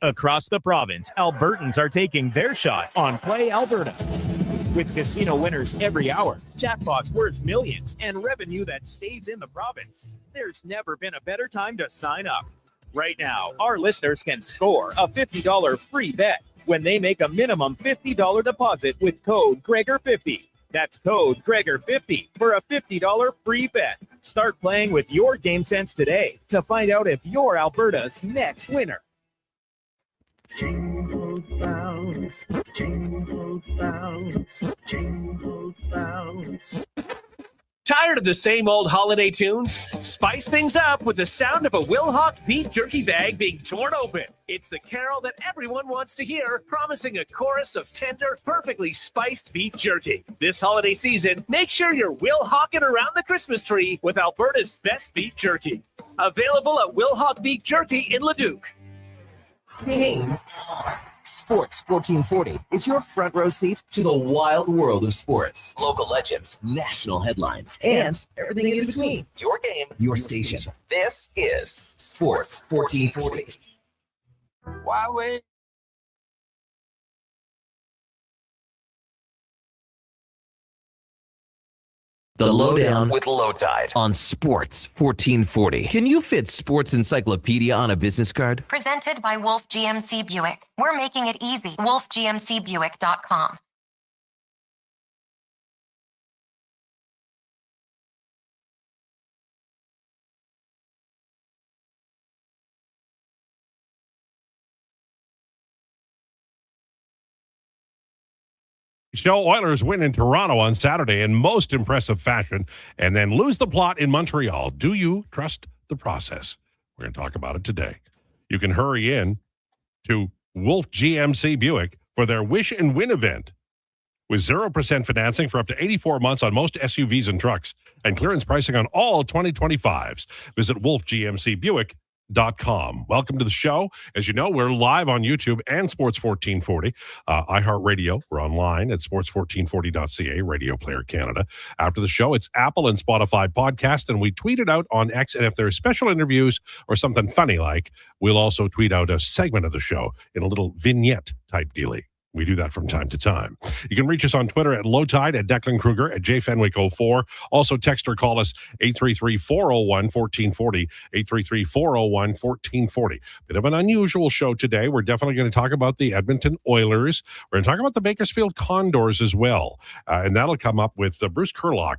Across the province, Albertans are taking their shot on Play Alberta. With casino winners every hour, jackpots worth millions, and revenue that stays in the province, there's never been a better time to sign up. Right now, our listeners can score a $50 free bet when they make a minimum $50 deposit with code Krueger50. That's code Krueger50 for a $50 free bet. Start playing with your game sense today to find out if you're Alberta's next winner. Jingle bells, jingle bells, jingle bells. Tired of the same old holiday tunes? Spice things up with the sound of a Wilhauk beef jerky bag being torn open. It's the carol that everyone wants to hear, promising a chorus of tender, perfectly spiced beef jerky. This holiday season, make sure you're Wilhawking around the Christmas tree with Alberta's best beef jerky. Available at Wilhauk Beef Jerky in Leduc. Hey, Sports 1440 is your front row seat to the wild world of sports. Local legends, national headlines, and everything in between. Your game, your station. This is Sports 1440. Why wait? The Lowdown with Lowetide on Sports 1440. Can you fit Sports Encyclopedia on a business card? Presented by Wolf GMC Buick. We're making it easy. WolfGMCBuick.com. Show Oilers win in Toronto on Saturday in most impressive fashion and then lose the plot in Montreal. Do you trust the process? We're going to talk about it today. You can hurry in to Wolf GMC Buick for their Wish and Win event with 0% financing for up to 84 months on most SUVs and trucks and clearance pricing on all 2025s. Visit wolfgmcbuick.com. Welcome to the show. As you know, we're live on YouTube and Sports 1440, iHeartRadio. We're online at sports1440.ca, Radio Player Canada. After the show, it's Apple and Spotify podcast, and we tweet it out on X. And if there's special interviews or something funny like, we'll also tweet out a segment of the show in a little vignette type dealie. We do that from time to time. You can reach us on Twitter at Lowetide, at Declan Krueger, at JFenwick04. Also, text or call us 833-401-1440, 833-401-1440. Bit of an unusual show today. We're definitely going to talk about the Edmonton Oilers. We're going to talk about the Bakersfield Condors as well. And that'll come up with Bruce Kurlock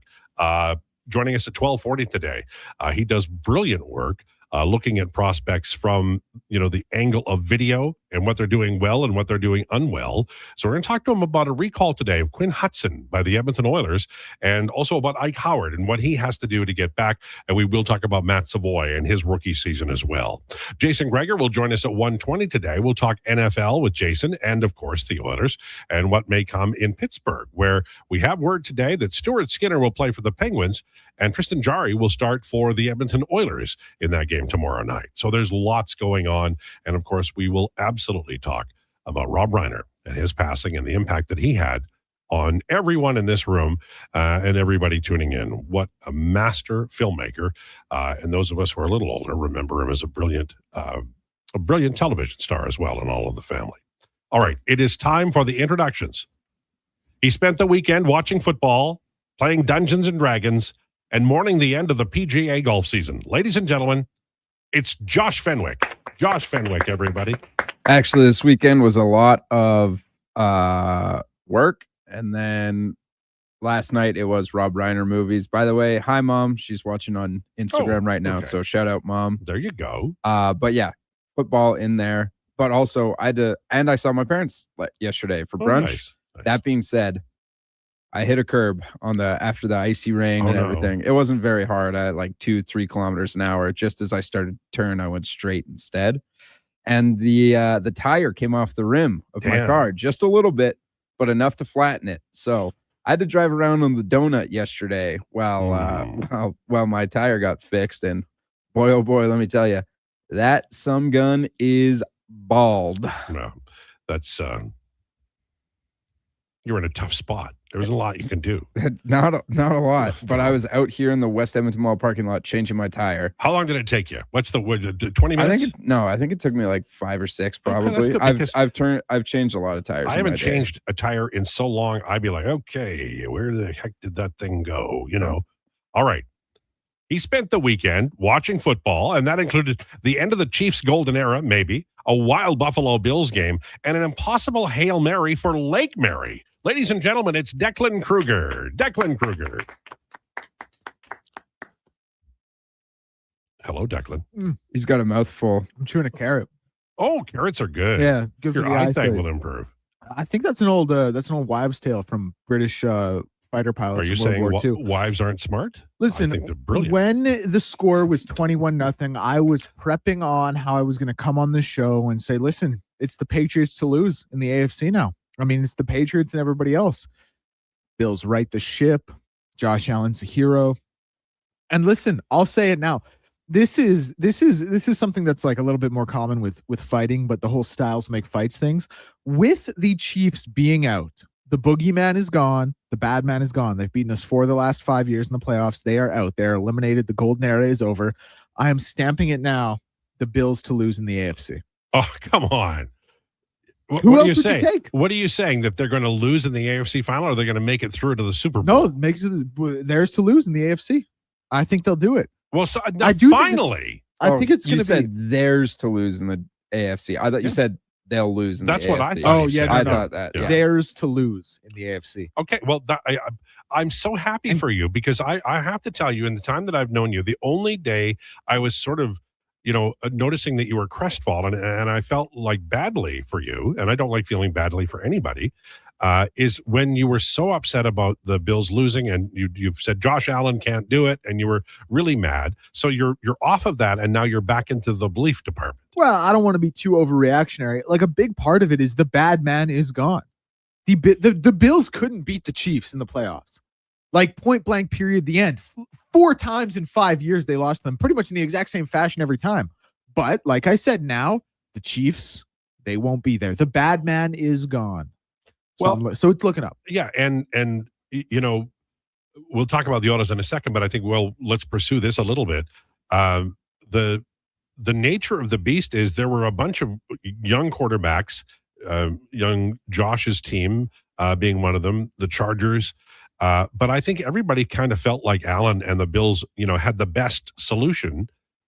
joining us at 12:40 today. He does brilliant work. Looking at prospects from, the angle of video and what they're doing well and what they're doing unwell. So we're going to talk to him about a recall today of Quinn Hudson by the Edmonton Oilers and also about Ike Howard and what he has to do to get back. And we will talk about Matt Savoy and his rookie season as well. Jason Gregor will join us at 1:20 today. We'll talk NFL with Jason and, of course, the Oilers and what may come in Pittsburgh, where we have word today that Stuart Skinner will play for the Penguins and Tristan Jarry will start for the Edmonton Oilers in that game tomorrow night. So there's lots going on. And of course, we will absolutely talk about Rob Reiner and his passing and the impact that he had on everyone in this room and everybody tuning in. What a master filmmaker. And those of us who are a little older remember him as a brilliant television star as well, and all of the family. All right, it is time for the introductions. He spent the weekend watching football, playing Dungeons and Dragons, and mourning the end of the PGA golf season. Ladies and gentlemen, it's Josh Fenwick. Josh Fenwick, everybody. Actually, this weekend was a lot of work. And then last night it was Rob Reiner movies. By the way, hi, Mom. She's watching on Instagram right now. Okay. So shout out, Mom. There you go. But yeah, football in there. But also I saw my parents yesterday for brunch. Nice. That being said, I hit a curb after the icy rain and everything. No. It wasn't very hard. I had 2-3 kilometers an hour. Just as I started to turn, I went straight instead. And the tire came off the rim of my car just a little bit, but enough to flatten it. So I had to drive around on the donut yesterday while my tire got fixed. And boy, oh boy, let me tell you, that some gun is bald. No, that's You're in a tough spot. There wasn't a lot you can do. Not a lot, but I was out here in the West Edmonton Mall parking lot changing my tire. How long did it take you? What's the 20 minutes? I think it took me like 5 or 6 probably. I've changed a lot of tires. I haven't changed a tire in so long. I'd be like, okay, where the heck did that thing go? All right. He spent the weekend watching football, and that included the end of the Chiefs' golden era, maybe, a wild Buffalo Bills game, and an impossible Hail Mary for Lake Mary. Ladies and gentlemen, it's Declan Krueger. Declan Krueger. Hello, Declan. He's got a mouthful. I'm chewing a carrot. Oh, carrots are good. Yeah, good for your the eyesight will improve. I think that's an old wives' tale from British fighter pilots. Are you in saying World War II. wives aren't smart? Listen, I think they're brilliant. When the score was 21-0, I was prepping on how I was going to come on this show and say, listen, it's the Patriots to lose in the AFC now. I mean, it's the Patriots and everybody else. Bills right the ship. Josh Allen's a hero. And listen, I'll say it now. This is something that's like a little bit more common with fighting, but the whole styles make fights things. With the Chiefs being out, the boogeyman is gone. The bad man is gone. They've beaten us 4 of the last 5 years in the playoffs. They are out. They're eliminated. The golden era is over. I am stamping it now. The Bills to lose in the AFC. Oh, come on. Who what else are you would saying? you take? What are you saying? That they're going to lose in the AFC final, or they're going to make it through to the Super Bowl? No, theirs to lose in the AFC. I think they'll do it. Well, so, I do finally. I think it's going to be said theirs to lose in the AFC. I thought you said they'll lose in That's the AFC. what I thought. Oh, yeah, I thought that. Yeah. theirs to lose in the AFC. Okay, well, I'm so happy for you, because I have to tell you, in the time that I've known you, the only day I was sort of, noticing that you were crestfallen, and I felt like badly for you, and I don't like feeling badly for anybody, is when you were so upset about the Bills losing, and you've said Josh Allen can't do it, and you were really mad. So you're off of that, and now you're back into the belief department. Well, I don't want to be too overreactionary. Like, a big part of it is the bad man is gone. The Bills couldn't beat the Chiefs in the playoffs. Like, point blank period, the end. 4 times in 5 years they lost them, pretty much in the exact same fashion every time. But like I said, now the Chiefs, they won't be there. The bad man is gone. So it's looking up. Yeah, and we'll talk about the Oilers in a second, but I think, let's pursue this a little bit. The nature of the beast is there were a bunch of young quarterbacks, young Josh's team being one of them, the Chargers. But I think everybody kind of felt like Allen and the Bills, had the best solution.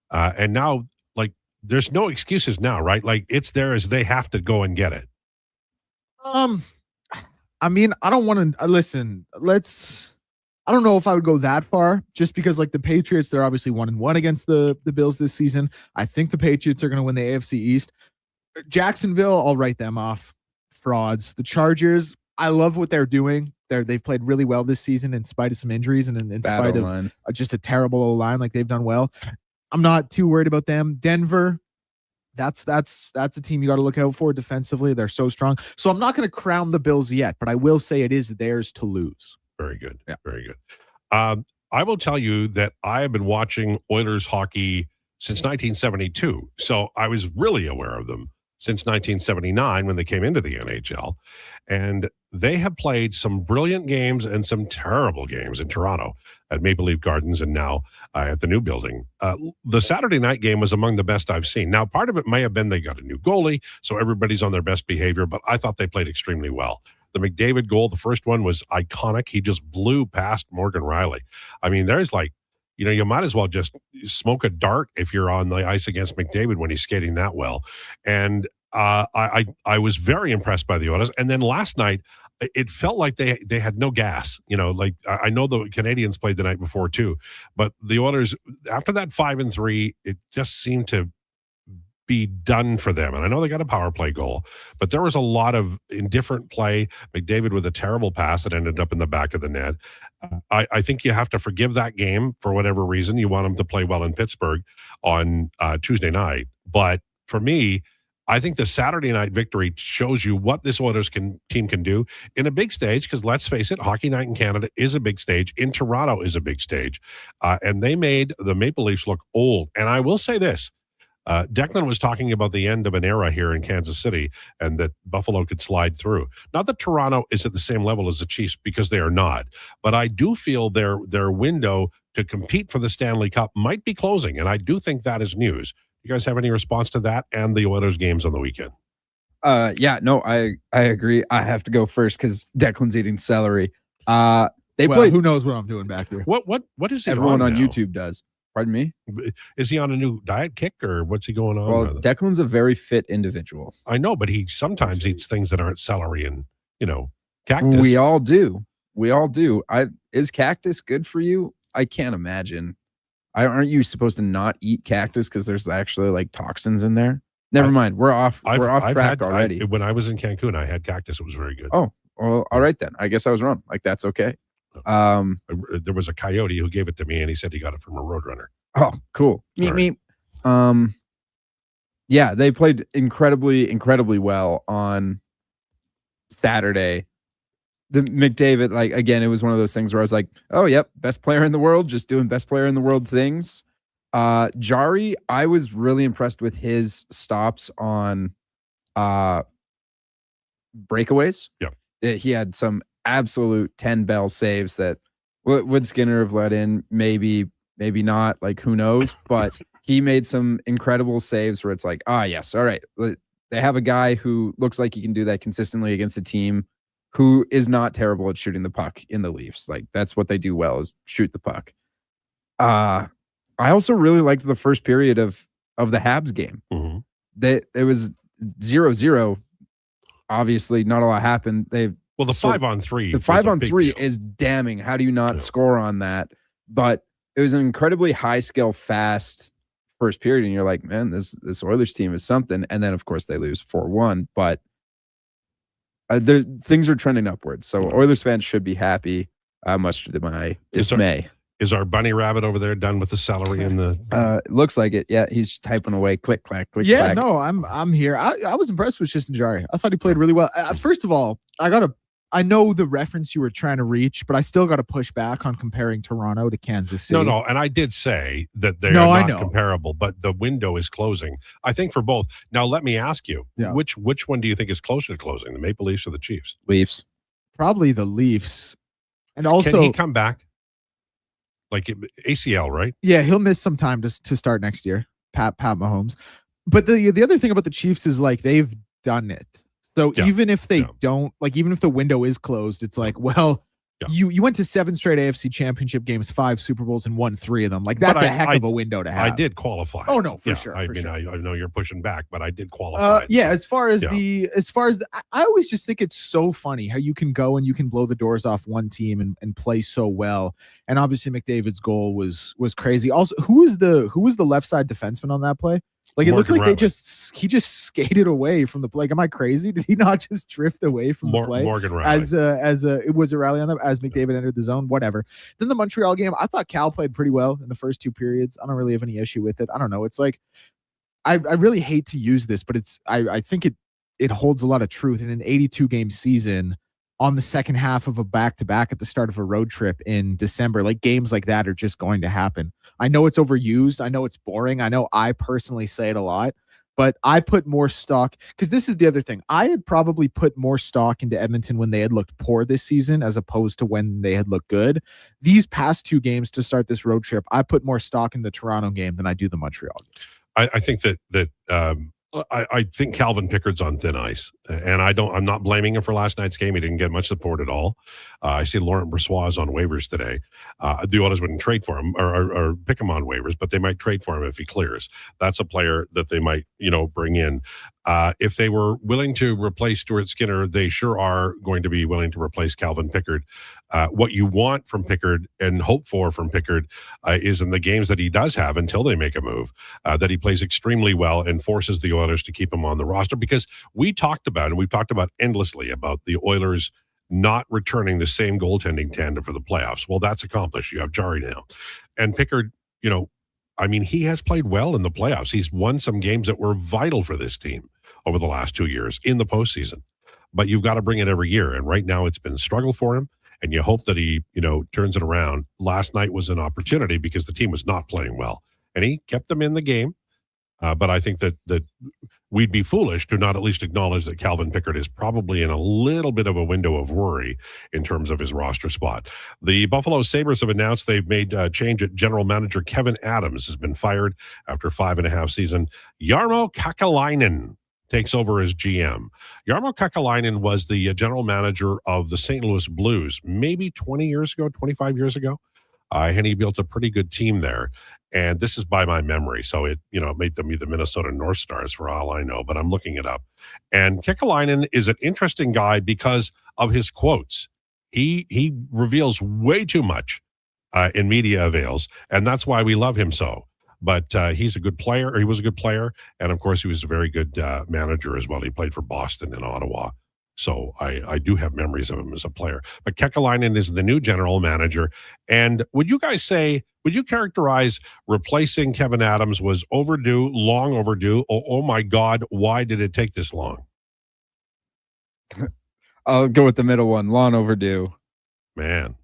And now, like, there's no excuses now, right? Like, it's theirs. They have to go and get it. I mean, I don't want to listen. I don't know if I would go that far, just because, like, the Patriots, they're obviously 1-1 against the Bills this season. I think the Patriots are going to win the AFC East. Jacksonville, I'll write them off. Frauds. The Chargers, I love what they're doing. They've played really well this season in spite of some injuries and in spite of just a terrible O-line. Like, they've done well. I'm not too worried about them. Denver, that's a team you got to look out for defensively. They're so strong. So I'm not going to crown the Bills yet, but I will say it is theirs to lose. Very good. Yeah. Very good. I will tell you that I have been watching Oilers hockey since 1972. So I was really aware of them since 1979 when they came into the NHL. And they have played some brilliant games and some terrible games in Toronto at Maple Leaf Gardens and now at the new building. The Saturday night game was among the best I've seen. Now, part of it may have been they got a new goalie, so everybody's on their best behavior, but I thought they played extremely well. The McDavid goal, the first one, was iconic. He just blew past Morgan Riley. I mean, there's like, you might as well just smoke a dart if you're on the ice against McDavid when he's skating that well. And I was very impressed by the Oilers. And then last night, it felt like they had no gas. Like, I know the Canadians played the night before too, but the Oilers, after that 5-3, it just seemed to be done for them. And I know they got a power play goal, but there was a lot of indifferent play. McDavid with a terrible pass that ended up in the back of the net. I think you have to forgive that game for whatever reason. You want them to play well in Pittsburgh on Tuesday night. But for me, I think the Saturday night victory shows you what this Oilers team can do in a big stage, because let's face it, Hockey Night in Canada is a big stage. In Toronto is a big stage. And they made the Maple Leafs look old. And I will say this, Declan was talking about the end of an era here in Kansas City and that Buffalo could slide through. Not that Toronto is at the same level as the Chiefs, because they are not. But I do feel their window to compete for the Stanley Cup might be closing, and I do think that is news. You guys have any response to that and the Oilers games on the weekend? Yeah, no, I agree. I have to go first because Declan's eating celery. They played. Who knows what I'm doing back here? What is he Everyone on now? YouTube does. Pardon me? Is he on a new diet kick or what's he going on? Well, Declan's a very fit individual. I know, but he sometimes eats things that aren't celery and, cactus. We all do. Is cactus good for you? I can't imagine. Aren't you supposed to not eat cactus because there's actually like toxins in there? Never mind. We're off track already. When I was in Cancun, I had cactus. It was very good. Oh, well, all right then. I guess I was wrong. Like, that's okay. There was a coyote who gave it to me, and he said he got it from a roadrunner. Oh, cool. Meep. Yeah, they played incredibly well on Saturday. The McDavid, like, again, it was one of those things where I was like, oh, yep, best player in the world, just doing best player in the world things. Jari, I was really impressed with his stops on breakaways. Yeah. He had some absolute 10-bell saves that would Skinner have let in, maybe not, like, who knows, but he made some incredible saves where it's like, yes, all right, they have a guy who looks like he can do that consistently against a team who is not terrible at shooting the puck in the Leafs. Like, that's what they do well, is shoot the puck. I also really liked the first period of the Habs game. Mm-hmm. It was 0-0. Obviously not a lot happened. The 5-on-3. The 5-on-3 is damning. How do you not score on that? But it was an incredibly high skill, fast first period, and you're like, man, this Oilers team is something. And then of course they lose 4-1, but things are trending upwards. So Oilers fans should be happy, much to my dismay. Is our bunny rabbit over there done with the celery and the? Looks like it. Yeah, he's typing away. Click clack. Click yeah, clack. No, I'm here. I was impressed with Tristan Jarry. I thought he played really well. First of all, I know the reference you were trying to reach, but I still got to push back on comparing Toronto to Kansas City. No, and I did say that they are not comparable, but the window is closing. I think for both. Now, let me ask you, which one do you think is closer to closing, the Maple Leafs or the Chiefs? Leafs. Probably the Leafs. And also, can he come back? Like ACL, right? Yeah, he'll miss some time to start next year, Pat Mahomes. But the other thing about the Chiefs is, like, they've done it. So even if they don't, like, even if the window is closed, it's like, well, you went to 7 straight AFC championship games, 5 Super Bowls, and won 3 of them. Like, that's a heck of a window to have. I did qualify. Oh no, for sure. I know you're pushing back, but I did qualify. As far as I always just think it's so funny how you can go and you can blow the doors off one team and play so well. And obviously McDavid's goal was crazy. Also, who was the left side defenseman on that play? Like, it looked like he just skated away from the play. Like, am I crazy? Did he not just drift away from the play? Morgan Riley. It was a rally on them as McDavid entered the zone, whatever. Then the Montreal game, I thought Cal played pretty well in the first 2 periods. I don't really have any issue with it. I don't know. It's like, I really hate to use this, but I think it holds a lot of truth in an 82 game season. On the second half of a back-to-back at the start of a road trip in December, like, games like that are just going to happen. I know it's overused. I know it's boring. I know I personally say it a lot, but I put more stock, because this is the other thing. I had probably put more stock into Edmonton when they had looked poor this season as opposed to when they had looked good. These past 2 games to start this road trip, I put more stock in the Toronto game than I do the Montreal game. I think that I think Calvin Pickard's on thin ice, and I'm not blaming him for last night's game. He didn't get much support at all. I see Laurent Brossoit is on waivers today. The Oilers wouldn't trade for him or pick him on waivers, but they might trade for him if he clears. That's a player that they might, bring in. If they were willing to replace Stuart Skinner, they sure are going to be willing to replace Calvin Pickard. What you want from Pickard and hope for from Pickard is in the games that he does have until they make a move, that he plays extremely well and forces the Oilers to keep him on the roster, because we've talked about endlessly about the Oilers not returning the same goaltending tandem for the playoffs. Well, that's accomplished. You have Jari now. And Pickard, he has played well in the playoffs. He's won some games that were vital for this team over the last 2 years in the postseason. But you've got to bring it every year. And right now it's been a struggle for him. And you hope that he, turns it around. Last night was an opportunity because the team was not playing well. And he kept them in the game. But I think that we'd be foolish to not at least acknowledge that Calvin Pickard is probably in a little bit of a window of worry in terms of his roster spot. The Buffalo Sabres have announced they've made a change at general manager. Kevin Adams has been fired after 5.5 seasons. Jarmo Kakalainen takes over as GM. Jarmo Kakalainen was the general manager of the St. Louis Blues maybe 20 years ago, 25 years ago. And he built a pretty good team there. And this is by my memory. So it made them be the Minnesota North Stars for all I know, but I'm looking it up. And Kekalainen is an interesting guy because of his quotes. He reveals way too much in media avails, and that's why we love him so. But he's a good player, or he was a good player. And of course, he was a very good manager as well. He played for Boston and Ottawa. So I do have memories of him as a player. But Kekalainen is the new general manager. And would you characterize replacing Kevin Adams was overdue, long overdue? Oh my God, why did it take this long? I'll go with the middle one, long overdue. Man,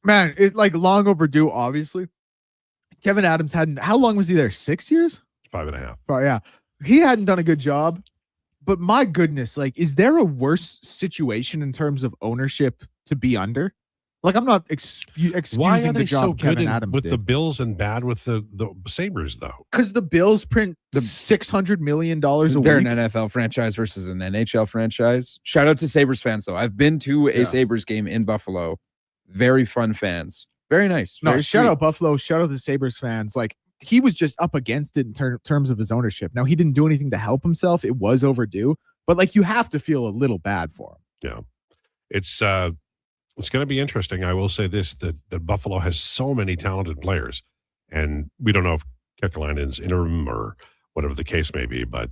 it like long overdue, obviously. Kevin Adams how long was he there? 6 years? 5.5. Oh, yeah. He hadn't done a good job. But my goodness, like, is there a worse situation in terms of ownership to be under? Like, I'm not excusing why are the they job so Kevin good Adams with did. the Bills and bad with the Sabres, though? Because the Bills print $600 million a week. They're an NFL franchise versus an NHL franchise. Shout out to Sabres fans, though. I've been to a Sabres game in Buffalo. Very fun fans. Very nice. No, very shout sweet. out Buffalo. Shout out the Sabres fans. Like, he was just up against it in terms of his ownership. Now, he didn't do anything to help himself. It was overdue. But, like, you have to feel a little bad for him. Yeah. It's going to be interesting. I will say this, that Buffalo has so many talented players. And we don't know if Kekalainen's interim or whatever the case may be. But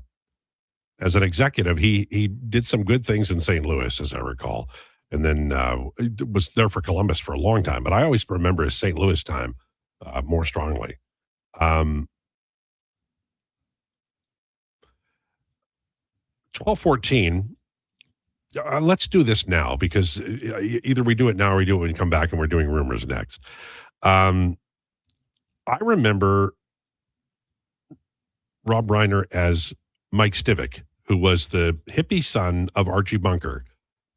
as an executive, he did some good things in St. Louis, as I recall. And then was there for Columbus for a long time. But I always remember his St. Louis time more strongly. 12:14. Let's do this now because either we do it now or we do it when we come back and we're doing rumors next. I remember Rob Reiner as Mike Stivic, who was the hippie son of Archie Bunker.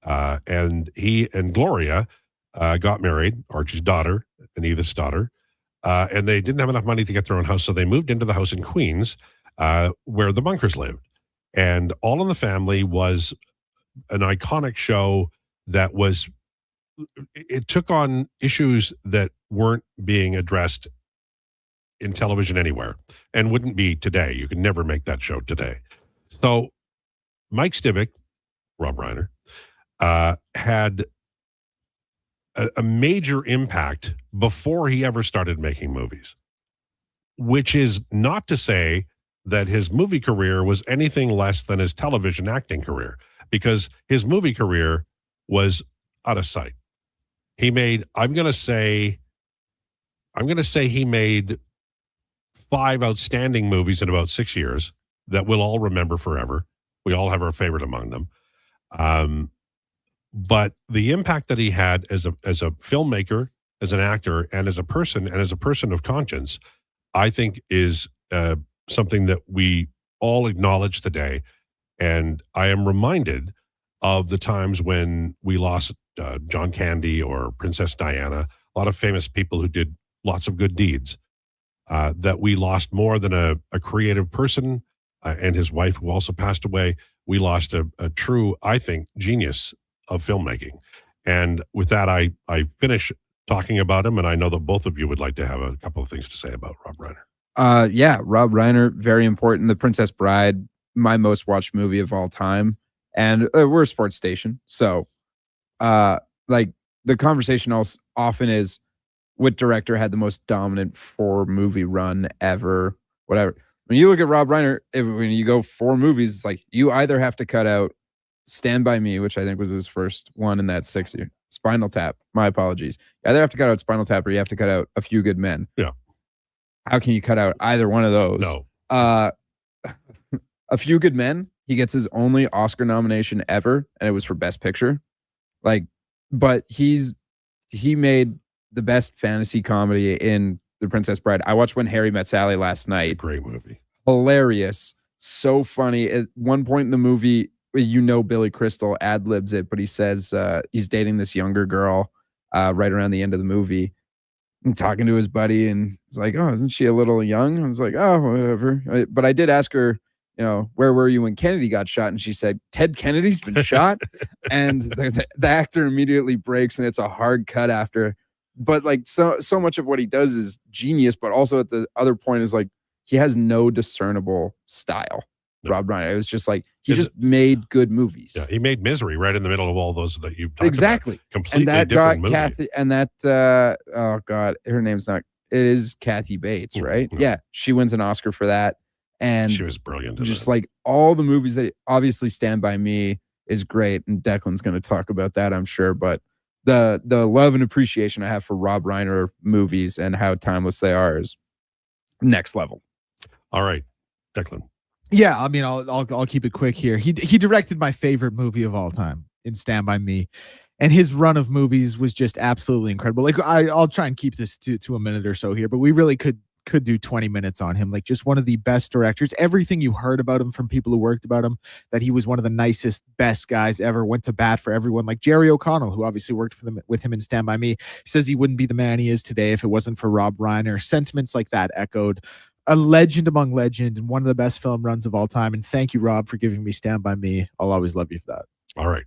And he and Gloria got married, Archie's daughter and Edith's daughter. And they didn't have enough money to get their own house, so they moved into the house in Queens where the Bunkers lived. And All in the Family was an iconic show that it took on issues that weren't being addressed in television anywhere and wouldn't be today. You could never make that show today. So Mike Stivic, Rob Reiner, had a major impact before he ever started making movies, which is not to say that his movie career was anything less than his television acting career, because his movie career was out of sight. He made, I'm going to say he made 5 outstanding movies in about 6 years that we'll all remember forever. We all have our favorite among them. But the impact that he had as a filmmaker, as an actor, and as a person of conscience, I think is something that we all acknowledge today. And I am reminded of the times when we lost John Candy or Princess Diana, a lot of famous people who did lots of good deeds, that we lost more than a creative person and his wife, who also passed away. We lost a true, I think, genius of filmmaking. And with that, I finish talking about him, and I know that both of you would like to have a couple of things to say about Rob Reiner. Rob Reiner, very important. The Princess Bride, my most watched movie of all time. And we're a sports station. So like the conversation often is, what director had the most dominant 4-movie run ever, whatever. When you look at Rob Reiner, when you go 4 movies, it's like you either have to cut out Stand By Me, which I think was his first one in that 6 year. Spinal Tap. My apologies. You either have to cut out Spinal Tap or you have to cut out A Few Good Men. Yeah. How can you cut out either one of those? No. A Few Good Men, he gets his only Oscar nomination ever, and it was for Best Picture. But he made the best fantasy comedy in The Princess Bride. I watched When Harry Met Sally last night. Great movie. hilarious, so funny. At one point in the movie, Billy Crystal ad libs it, but he says he's dating this younger girl right around the end of the movie, and talking to his buddy, and it's like, oh, isn't she a little young? I was like, oh, whatever. But I did ask her, where were you when Kennedy got shot? And she said, Ted Kennedy's been shot. And the actor immediately breaks, and it's a hard cut after. But like so much of what he does is genius, but also at the other point is like he has no discernible style. No. Rob Reiner. It was just like he just made good movies. Yeah, he made Misery right in the middle of all those that you talked exactly about. Completely and that different got movie. Kathy, and that oh god, her name's not. It is Kathy Bates, right? Mm-hmm. Yeah, she wins an Oscar for that, and she was brilliant. Just like all the movies that obviously Stand By Me is great, and Declan's going to talk about that, I'm sure. But the love and appreciation I have for Rob Reiner movies and how timeless they are is next level. All right, Declan. Yeah, I mean, I'll keep it quick here. He directed my favorite movie of all time in Stand By Me, and his run of movies was just absolutely incredible. Like I'll try and keep this to a minute or so here, but we really could do 20 minutes on him. Like just one of the best directors. Everything you heard about him from people who worked about him, that he was one of the nicest, best guys ever, went to bat for everyone. Like Jerry O'Connell, who obviously worked with him in Stand By Me, says he wouldn't be the man he is today if it wasn't for Rob Reiner. Sentiments like that echoed. A legend among legends and one of the best film runs of all time. And thank you, Rob, for giving me Stand By Me. I'll always love you for that. All right.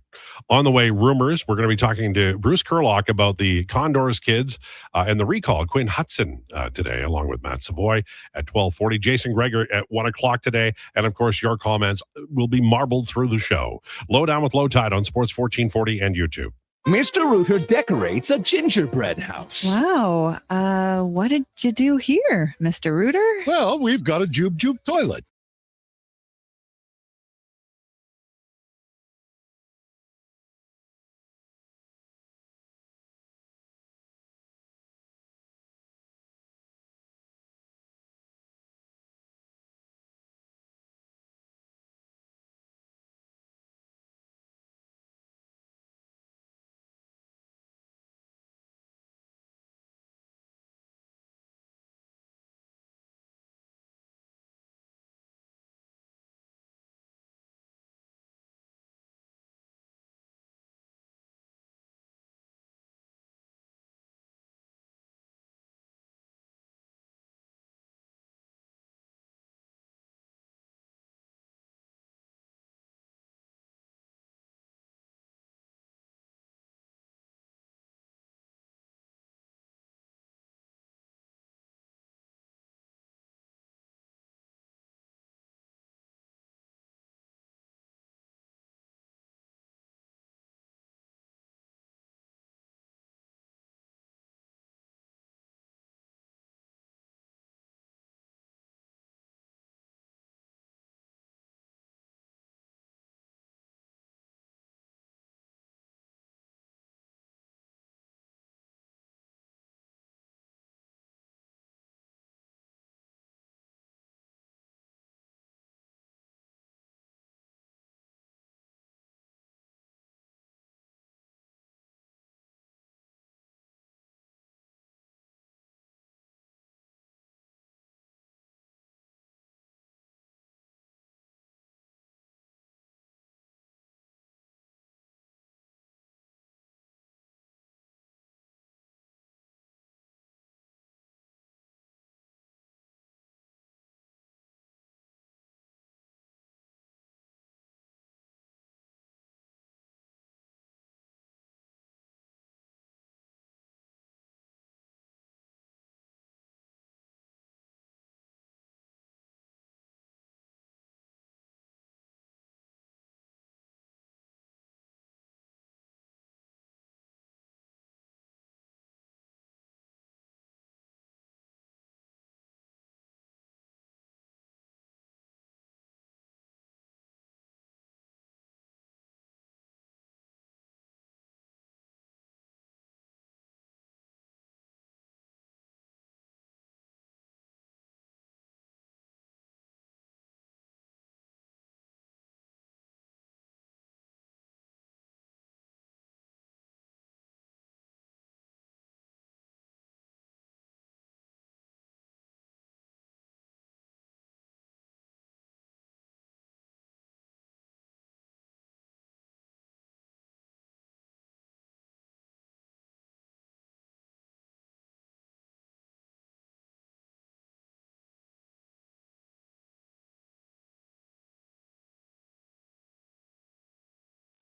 On the way, rumors. We're going to be talking to Bruce Kurlock about the Condors kids and the recall. Quinn Hudson today, along with Matt Savoy at 12:40. Jason Gregor at 1 o'clock today. And, of course, your comments will be marbled through the show. Lowdown with Lowetide on Sports 1440 and YouTube. Mr. Rooter decorates a gingerbread house. Wow. What did you do here, Mr. Rooter? Well, we've got a Jube Jube toilet.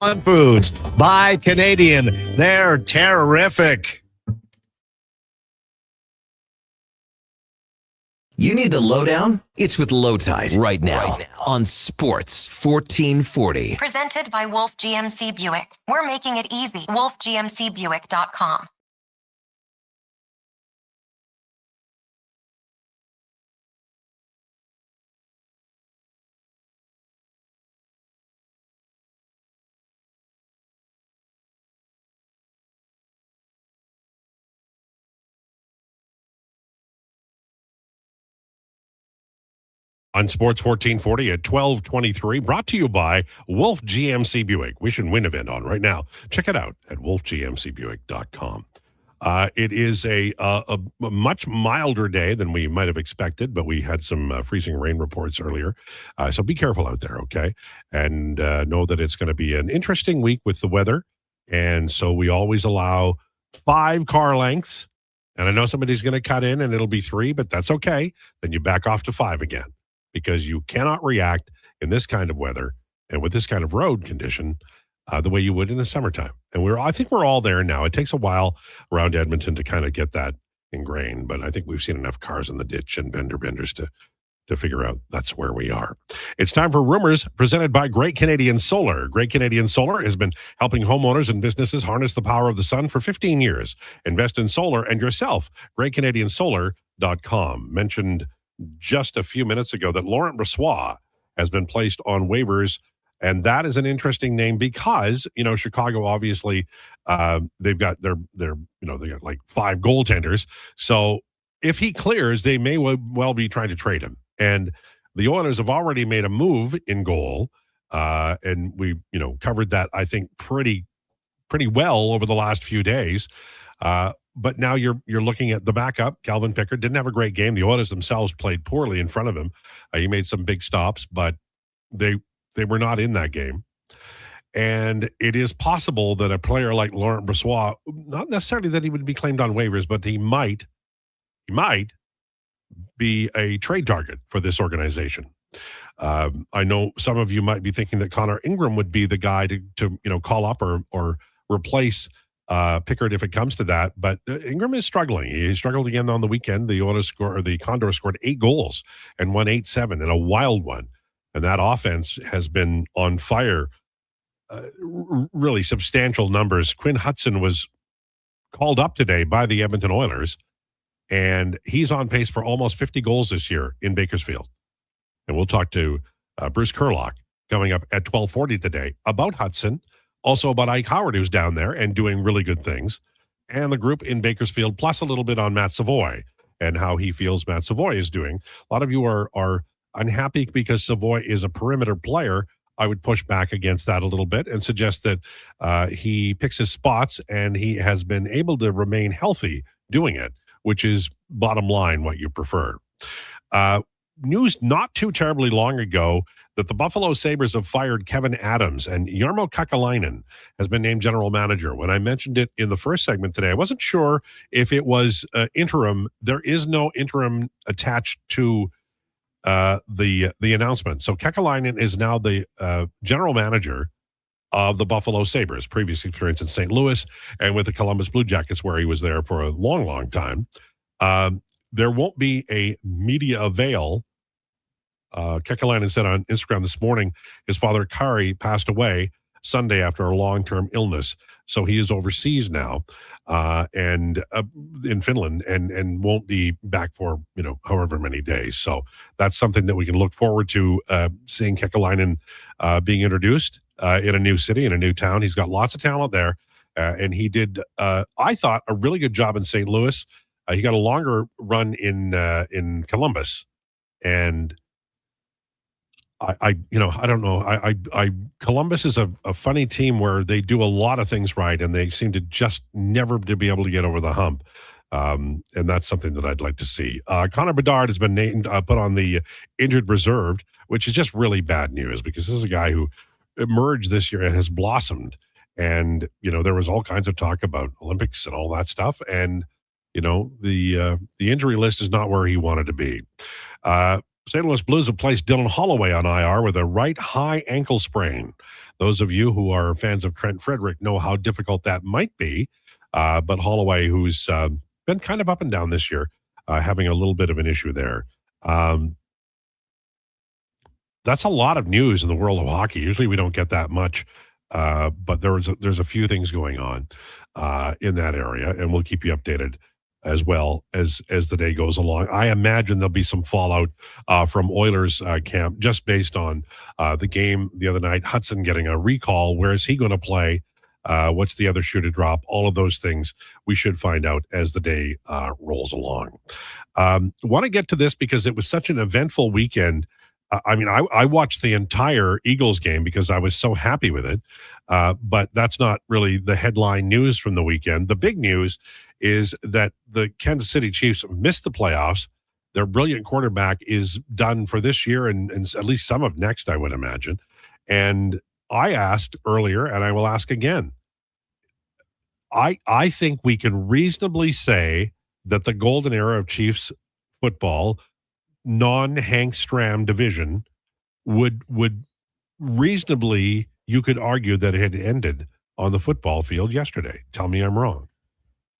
Foods by Canadian. They're terrific. You need the lowdown? It's with Lowetide right now on Sports 1440. Presented by Wolf GMC Buick. We're making it easy. WolfGMCBuick.com. On Sports 1440 at 12:23, brought to you by Wolf GMC Buick. We should win event on right now. Check it out at wolfgmcbuick.com. It is a much milder day than we might have expected, but we had some freezing rain reports earlier. So be careful out there, okay? And know that it's going to be an interesting week with the weather. And so we always allow 5 car lengths. And I know somebody's going to cut in and it'll be 3, but that's okay. Then you back off to 5 again, because you cannot react in this kind of weather and with this kind of road condition the way you would in the summertime. And I think we're all there now. It takes a while around Edmonton to kind of get that ingrained, but I think we've seen enough cars in the ditch and benders to figure out that's where we are. It's time for Rumors, presented by Great Canadian Solar. Great Canadian Solar has been helping homeowners and businesses harness the power of the sun for 15 years. Invest in solar and yourself. GreatCanadianSolar.com. Mentioned just a few minutes ago that Laurent Brossoit has been placed on waivers, and that is an interesting name because Chicago obviously they've got they got like 5 goaltenders. So if he clears, they may well be trying to trade him. And the Oilers have already made a move in goal, and we covered that I think pretty well over the last few days. But now you're looking at the backup. Calvin Pickard didn't have a great game. The Oilers themselves played poorly in front of him. He made some big stops, but they were not in that game. And it is possible that a player like Laurent Brossoit, not necessarily that he would be claimed on waivers, but he might be a trade target for this organization. I know some of you might be thinking that Connor Ingram would be the guy to call up or replace Pickard if it comes to that, but Ingram is struggling. He struggled again on the weekend. The Condors scored 8 goals and won 8-7 in a wild one, and that offense has been on fire. Really substantial numbers. Quinn Hudson was called up today by the Edmonton Oilers, and he's on pace for almost 50 goals this year in Bakersfield. And we'll talk to Bruce Kurlock coming up at 12:40 today about Hudson. Also about Ike Howard, who's down there and doing really good things, and the group in Bakersfield, plus a little bit on Matt Savoy and how he feels Matt Savoy is doing. A lot of you are unhappy because Savoy is a perimeter player. I would push back against that a little bit and suggest that he picks his spots and he has been able to remain healthy doing it, which is bottom line what you prefer. News not too terribly long ago that the Buffalo Sabres have fired Kevin Adams and Jarmo Kekalainen has been named general manager. When I mentioned it in the first segment today, I wasn't sure if it was interim. There is no interim attached to the announcement. So Kekalainen is now the general manager of the Buffalo Sabres, previous experience in St. Louis and with the Columbus Blue Jackets, where he was there for a long, long time. There won't be a media avail. Kekalainen said on Instagram this morning his father, Kari, passed away Sunday after a long-term illness. So he is overseas now and in Finland and won't be back for, however many days. So that's something that we can look forward to, seeing Kekalainen being introduced in a new city, in a new town. He's got lots of talent there. And he did, I thought, a really good job in St. Louis. He got a longer run in Columbus, and I don't know. Columbus is a funny team where they do a lot of things right, and they seem to just never to be able to get over the hump. And that's something that I'd like to see. Connor Bedard has been named, put on the injured reserve, which is just really bad news because this is a guy who emerged this year and has blossomed. And there was all kinds of talk about Olympics and all that stuff, and the injury list is not where he wanted to be. St. Louis Blues have placed Dylan Holloway on IR with a right high ankle sprain. Those of you who are fans of Trent Frederick know how difficult that might be. But Holloway, who's been kind of up and down this year, having a little bit of an issue there. That's a lot of news in the world of hockey. Usually we don't get that much, but there's a few things going on in that area, and we'll keep you updated as well as the day goes along. I imagine there'll be some fallout from Oilers camp just based on the game the other night. Hudson getting a recall. Where is he going to play? What's the other shoe to drop? All of those things we should find out as the day rolls along. Want to get to this because it was such an eventful weekend. I watched the entire Eagles game because I was so happy with it. But that's not really the headline news from the weekend. The big news is that the Kansas City Chiefs missed the playoffs. Their brilliant quarterback is done for this year and at least some of next, I would imagine. And I asked earlier, and I will ask again. I think we can reasonably say that the golden era of Chiefs football, non-Hank Stram division, would reasonably, you could argue that it had ended on the football field yesterday. Tell me I'm wrong.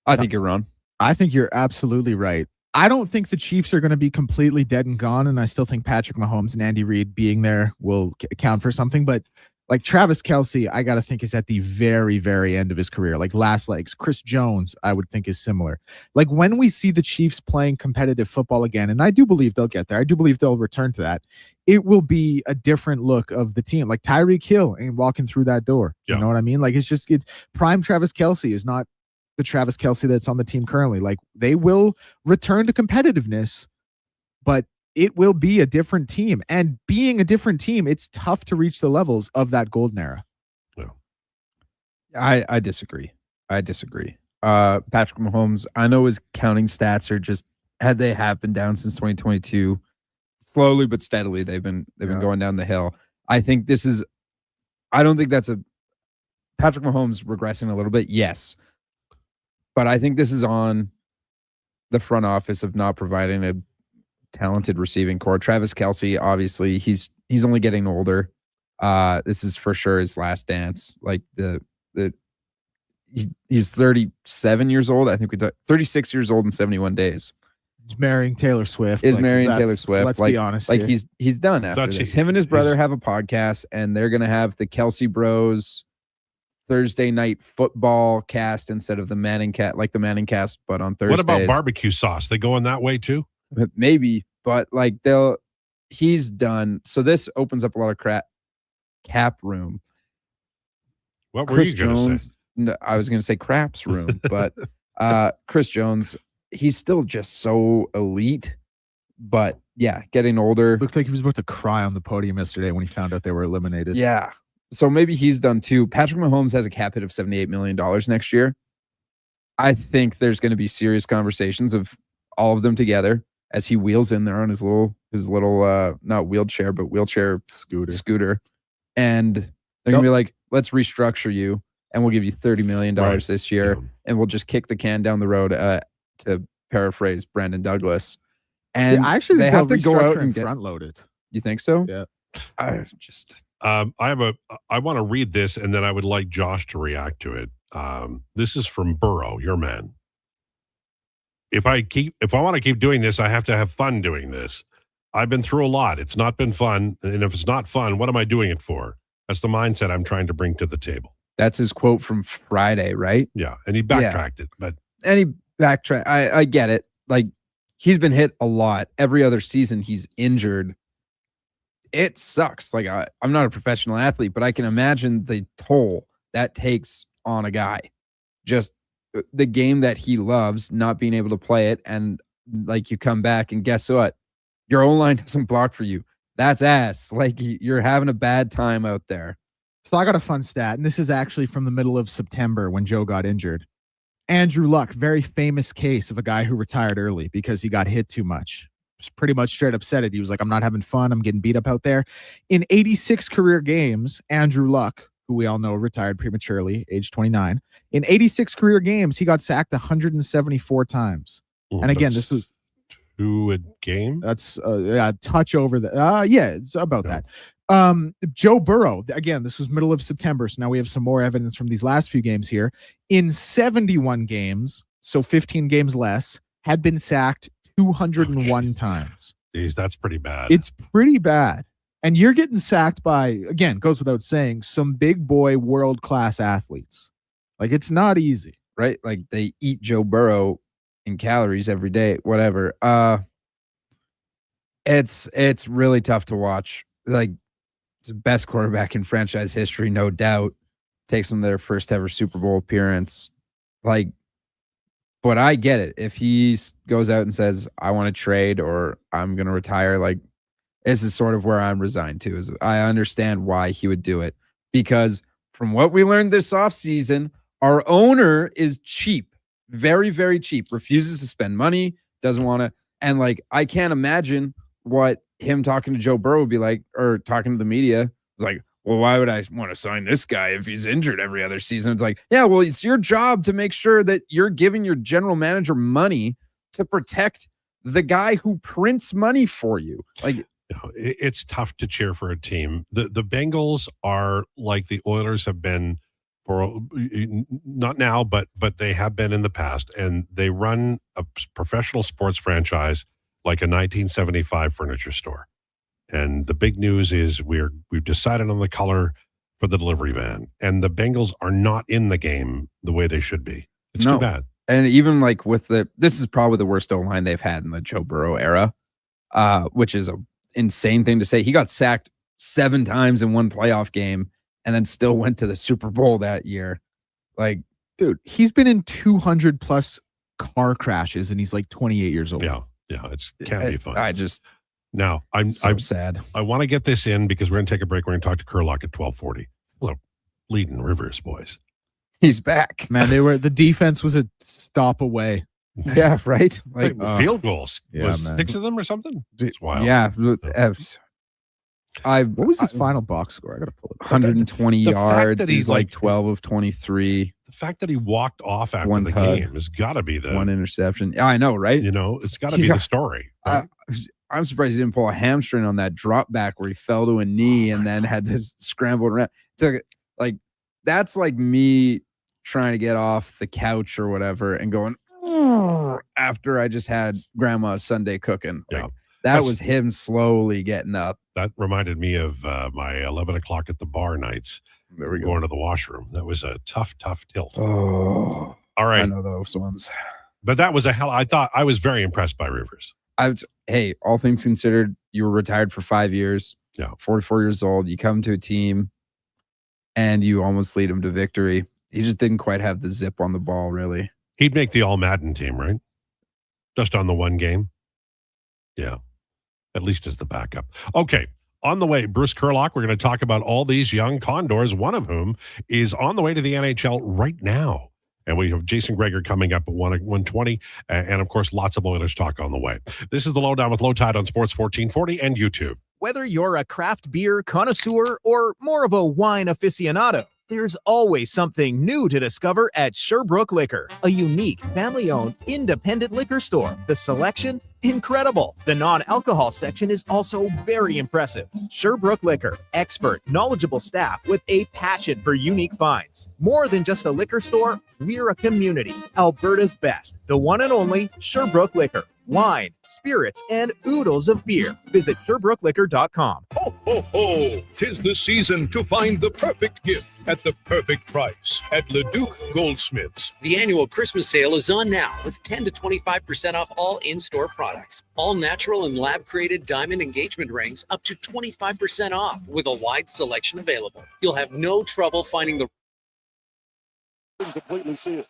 I think you're wrong. I think you're absolutely right. I don't think the Chiefs are going to be completely dead and gone, and I still think Patrick Mahomes and Andy Reid being there will account for something. But like Travis Kelce, I got to think is at the very, very end of his career, like last legs. Chris Jones, I would think is similar. Like when we see the Chiefs playing competitive football again, and I do believe they'll get there. I do believe they'll return to that. It will be a different look of the team. Like Tyreek Hill ain't walking through that door. You know what I mean? Like it's prime Travis Kelce is not the Travis Kelce that's on the team currently. Like they will return to competitiveness, but it will be a different team. And being a different team, it's tough to reach the levels of that golden era. Yeah. I disagree. Patrick Mahomes, I know his counting stats are just have been down since 2022. Slowly but steadily, they've been going down the hill. I don't think that's Patrick Mahomes regressing a little bit, yes. But I think this is on the front office of not providing a talented receiving core. Travis Kelce, obviously, he's only getting older. This is for sure his last dance. Like he's 37 years old. I think 36 years old in 71 days. He's marrying Taylor Swift. Taylor Swift. Let's be honest. Like here. he's done after this. Him and his brother have a podcast, and they're gonna have the Kelce Bros Thursday night football cast instead of the Manning cast, but on Thursdays. What about barbecue sauce? They going that way too? Maybe, but like he's done. So this opens up a lot of cap room. What were you going to say? No, I was going to say craps room, but Chris Jones, he's still just so elite. But yeah, getting older. Looked like he was about to cry on the podium yesterday when he found out they were eliminated. Yeah. So maybe he's done too. Patrick Mahomes has a cap hit of $78 million next year. I think there's going to be serious conversations of all of them together as he wheels in there on his little not wheelchair, but wheelchair scooter. And they're going to be like, let's restructure you and we'll give you $30 million this year. And we'll just kick the can down the road, to paraphrase Brandon Douglas. And actually, they have to go out and front load it. You think so? Yeah. I want to read this, and then I would like Josh to react to it. This is from Burrow, your man. If I want to keep doing this, I have to have fun doing this. I've been through a lot. It's not been fun. And if it's not fun, what am I doing it for? That's the mindset I'm trying to bring to the table. That's his quote from Friday, right? Yeah. And he backtracked it, but I get it. Like he's been hit a lot. Every other season he's injured. It sucks. Like I'm not a professional athlete, but I can imagine the toll that takes on a guy. Just the game that he loves, not being able to play it, and like you come back and guess what? Your O-line doesn't block for you. That's ass. Like you're having a bad time out there. So I got a fun stat, and this is actually from the middle of September when Joe got injured. Andrew Luck, very famous case of a guy who retired early because he got hit too much. Was pretty much straight up said it. He was like, I'm not having fun. I'm getting beat up out there. In 86 career games, Andrew Luck, who we all know retired prematurely, age 29. In 86 career games, he got sacked 174 times. And again, this was 2 a game. That's a touch over the. Yeah, it's about that. Joe Burrow, again, this was middle of September, so now we have some more evidence from these last few games here. In 71 games, so 15 games less, had been sacked 201 times. Jeez, that's pretty bad. It's pretty bad. And you're getting sacked by, again, goes without saying, some big boy world-class athletes. Like, it's not easy. Right? Like, they eat Joe Burrow in calories every day, whatever. It's really tough to watch. Like, the best quarterback in franchise history, no doubt. Takes them their first ever Super Bowl appearance. Like, but I get it. If he goes out and says, I want to trade or I'm going to retire, like, this is sort of where I'm resigned to. Is I understand why he would do it. Because from what we learned this offseason, our owner is cheap. Very, very cheap. Refuses to spend money. Doesn't want to. And, like, I can't imagine what him talking to Joe Burrow would be like, or talking to the media. It's like, well, why would I want to sign this guy if he's injured every other season? It's like, yeah, well, it's your job to make sure that you're giving your general manager money to protect the guy who prints money for you. Like, it's tough to cheer for a team. The Bengals are like the Oilers have been for not now, but they have been in the past, and they run a professional sports franchise like a 1975 furniture store. And the big news is we've decided on the color for the delivery van, and the Bengals are not in the game the way they should be. It's too bad. And even like with this is probably the worst O-line they've had in the Joe Burrow era, which is a insane thing to say. He got sacked 7 times in one playoff game and then still went to the Super Bowl that year. Like, dude, he's been in 200 plus car crashes and he's like 28 years old. Yeah, it can't be fun. I'm sad. I want to get this in because we're going to take a break. We're going to talk to Kurlock at 12:40. Look, leading Rivers, boys. He's back. Man, the defense was a stop away. Yeah, right. Like field goals. Yeah, was man. 6 of them or something? It's wild. Yeah. What was his final box score? I got to pull it. 120 yards. He's like 12 of 23. The fact that he walked off after One the tug. game has got to be the one interception. Yeah, I know, right? It's got to be the story. Right? I'm surprised he didn't pull a hamstring on that drop back where he fell to a knee and then had to scramble around. That's like me trying to get off the couch or whatever and going after I just had grandma's Sunday cooking. Yeah. That was him slowly getting up. That reminded me of my 11 o'clock at the bar nights. There we go. Going to the washroom. That was a tough tilt. Oh, all right. I know those ones. But that was I was very impressed by Rivers. Hey, all things considered, you were retired for 5 years. Yeah. 44 years old. You come to a team and you almost lead them to victory. He just didn't quite have the zip on the ball, really. He'd make the All Madden team, right? Just on the one game. Yeah. At least as the backup. Okay. On the way, Bruce Kurlock, we're going to talk about all these young Condors, one of whom is on the way to the NHL right now. And we have Jason Gregor coming up at 1:20. And, of course, lots of Oilers talk on the way. This is the Lowdown with Lowetide on Sports 1440 and YouTube. Whether you're a craft beer connoisseur or more of a wine aficionado, there's always something new to discover at Sherbrooke Liquor, a unique, family-owned, independent liquor store. The selection, incredible. The non-alcohol section is also very impressive. Sherbrooke Liquor, expert, knowledgeable staff with a passion for unique finds. More than just a liquor store, we're a community. Alberta's best, the one and only Sherbrooke Liquor. Wine, spirits, and oodles of beer. Visit SherbrookeLiquor.com. Ho, ho, ho! 'Tis the season to find the perfect gift at the perfect price at Leduc Goldsmiths. The annual Christmas sale is on now with 10 to 25% off all in-store products. All natural and lab-created diamond engagement rings up to 25% off with a wide selection available. You'll have no trouble finding the... Completely see it.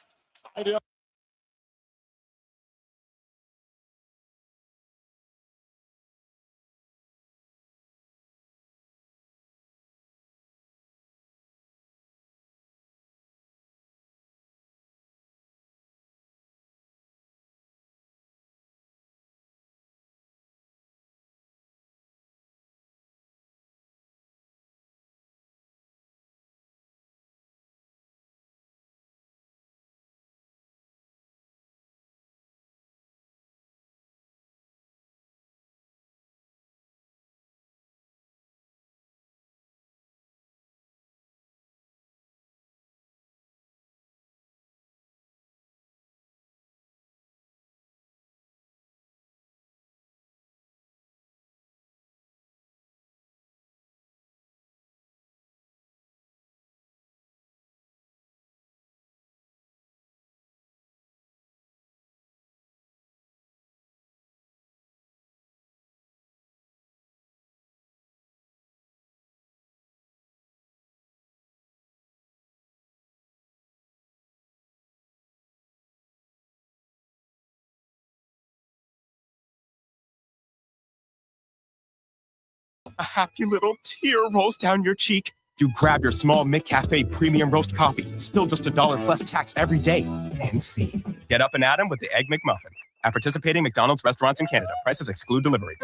A happy little tear rolls down your cheek. You grab your small McCafe premium roast coffee, still just $1 plus tax every day, and see. Get up and at 'em with the Egg McMuffin. At participating McDonald's restaurants in Canada, prices exclude delivery.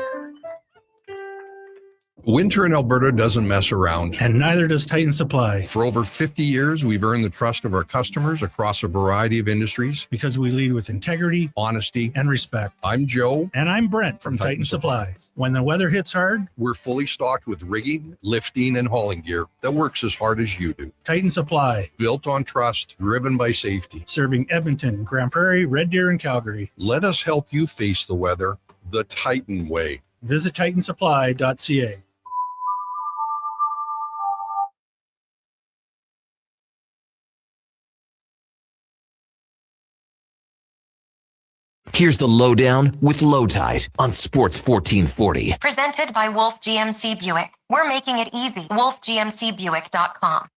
Winter in Alberta doesn't mess around. And neither does Titan Supply. For over 50 years, we've earned the trust of our customers across a variety of industries. Because we lead with integrity, honesty, and respect. I'm Joe. And I'm Brent from Titan Supply. When the weather hits hard, we're fully stocked with rigging, lifting, and hauling gear that works as hard as you do. Titan Supply. Built on trust, driven by safety. Serving Edmonton, Grand Prairie, Red Deer, and Calgary. Let us help you face the weather the Titan way. Visit titansupply.ca. Here's the Lowdown with Lowetide on Sports 1440. Presented by Wolf GMC Buick. We're making it easy. WolfGMCBuick.com.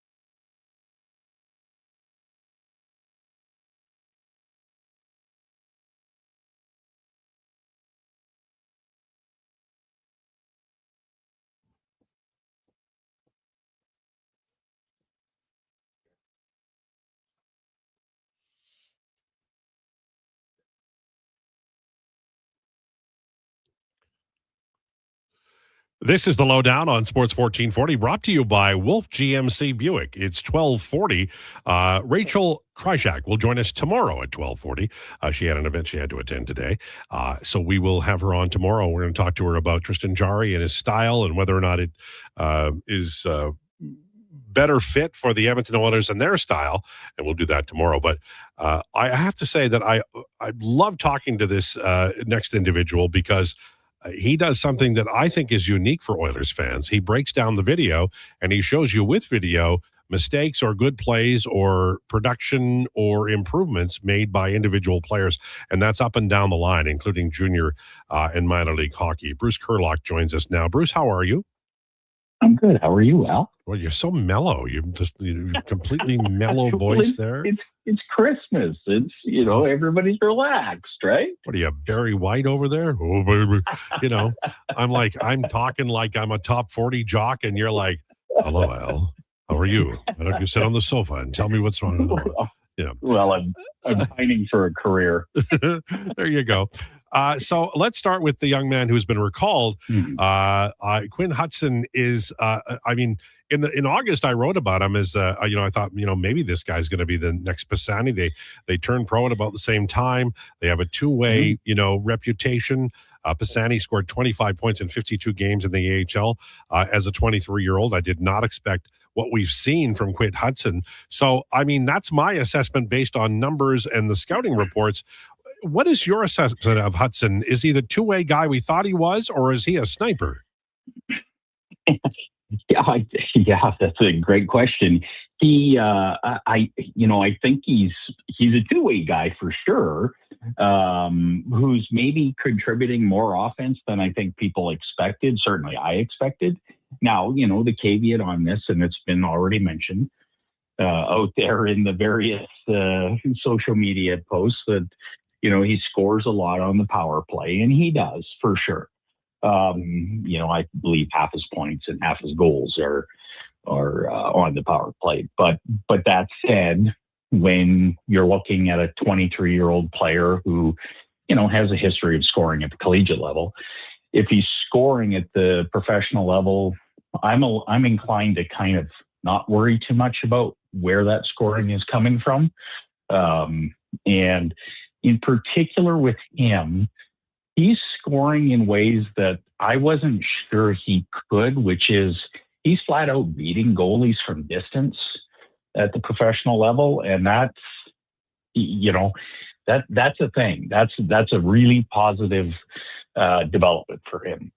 This is the Lowdown on Sports 1440, brought to you by Wolf GMC Buick. It's 1240. Rachel Krychak will join us tomorrow at 1240. She had an event she had to attend today. So we will have her on tomorrow. We're going to talk to her about Tristan Jarry and his style and whether or not it is better fit for the Edmonton Oilers and their style. And we'll do that tomorrow. But I have to say that I love talking to this next individual because he does something that I think is unique for Oilers fans. He breaks down the video and he shows you with video mistakes or good plays or production or improvements made by individual players. And that's up and down the line, including junior and minor league hockey. Bruce Kurlock joins us now. Bruce, how are you? I'm good. How are you, Al? Well, you're so mellow. You completely mellow voice there. It's Christmas. It's, everybody's relaxed, right? What are you, Barry White over there? Oh, baby. I'm talking like I'm a top 40 jock, and you're like, hello, Al. How are you? Why don't you sit on the sofa and tell me what's wrong in the world? Well, I'm pining for a career. There you go. So let's start with the young man who's been recalled. Mm-hmm. Quinn Hudson is, in August, I wrote about him as, I thought, maybe this guy's going to be the next Pisani. They turned pro at about the same time. They have a two-way, reputation. Pisani scored 25 points in 52 games in the AHL as a 23-year-old. I did not expect what we've seen from Quinn Hudson. So, that's my assessment based on numbers and the scouting reports. What is your assessment of Hudson? Is he the two-way guy we thought he was, or is he a sniper? Yeah, that's a great question. He, I think he's a two-way guy for sure, who's maybe contributing more offense than I think people expected. Certainly I expected. Now, the caveat on this, and it's been already mentioned out there in the various social media posts that, he scores a lot on the power play, and he does for sure. I believe half his points and half his goals are on the power play. But that said, when you're looking at a 23-year-old player who, has a history of scoring at the collegiate level, if he's scoring at the professional level, I'm inclined to kind of not worry too much about where that scoring is coming from. And in particular with him, he's scoring in ways that I wasn't sure he could, which is he's flat out beating goalies from distance at the professional level. And that's, that's a thing. That's a really positive development for him.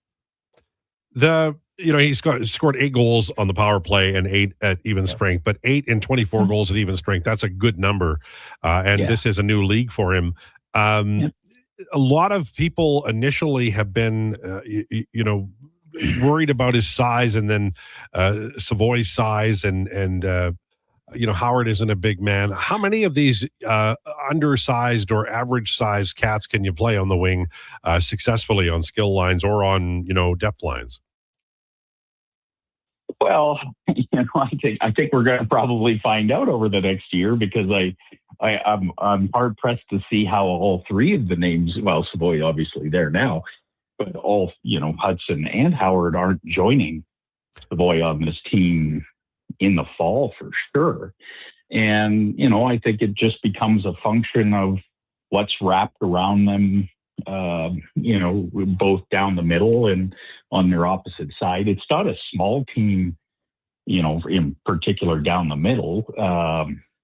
He scored 8 goals on the power play and 8 at even strength, but 8 and 24 goals at even strength. That's a good number. This is a new league for him. A lot of people initially have been, worried about his size, and then Savoy's size, and Howard isn't a big man. How many of these undersized or average sized cats can you play on the wing successfully on skill lines or on, depth lines? Well, I think we're going to probably find out over the next year, because I'm hard pressed to see how all three of the names, well, Savoy obviously there now, but all, Hudson and Howard aren't joining Savoy on this team in the fall for sure. And, I think it just becomes a function of what's wrapped around them, both down the middle and on their opposite side. It's not a small team, in particular down the middle,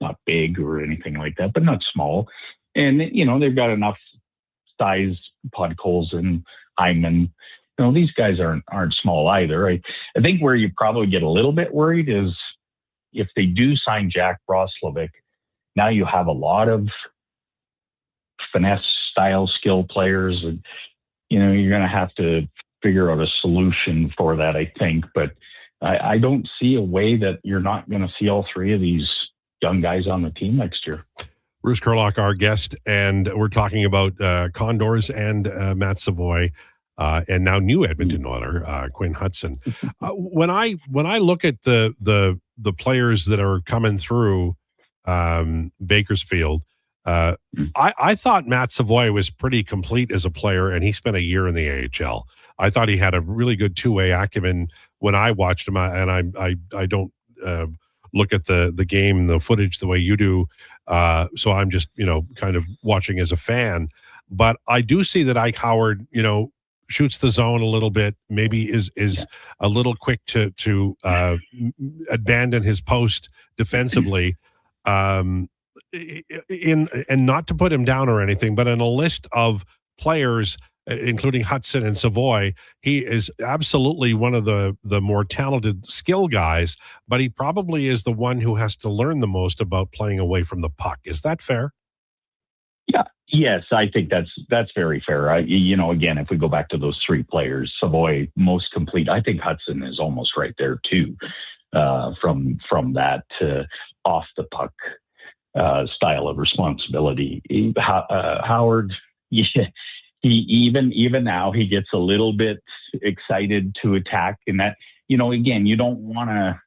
not big or anything like that, but not small. And, they've got enough size, Podkolzin and Hyman. These guys aren't small either. I think where you probably get a little bit worried is if they do sign Jack Roslovic, now you have a lot of finesse style skill players, and you're going to have to figure out a solution for that, I think. But I don't see a way that you're not going to see all three of these young guys on the team next year. Bruce Kurlock, our guest, and we're talking about Condors and Matt Savoy, and now new Edmonton Oiler, Quinn Hudson. When I look at the players that are coming through Bakersfield, I thought Matt Savoy was pretty complete as a player, and he spent a year in the AHL. I thought he had a really good two-way acumen when I watched him, and I don't look at the game, the footage the way you do, so I'm just kind of watching as a fan. But I do see that Ike Howard, shoots the zone a little bit, maybe is a little quick to abandon his post defensively. And not to put him down or anything, but in a list of players, including Hudson and Savoy, he is absolutely one of the more talented skill guys, but he probably is the one who has to learn the most about playing away from the puck. Is that fair? Yeah. Yes, I think that's very fair. Again, if we go back to those three players, Savoy most complete. I think Hudson is almost right there too, from that off the puck style of responsibility. Howard, he even now he gets a little bit excited to attack, and that again, you don't want to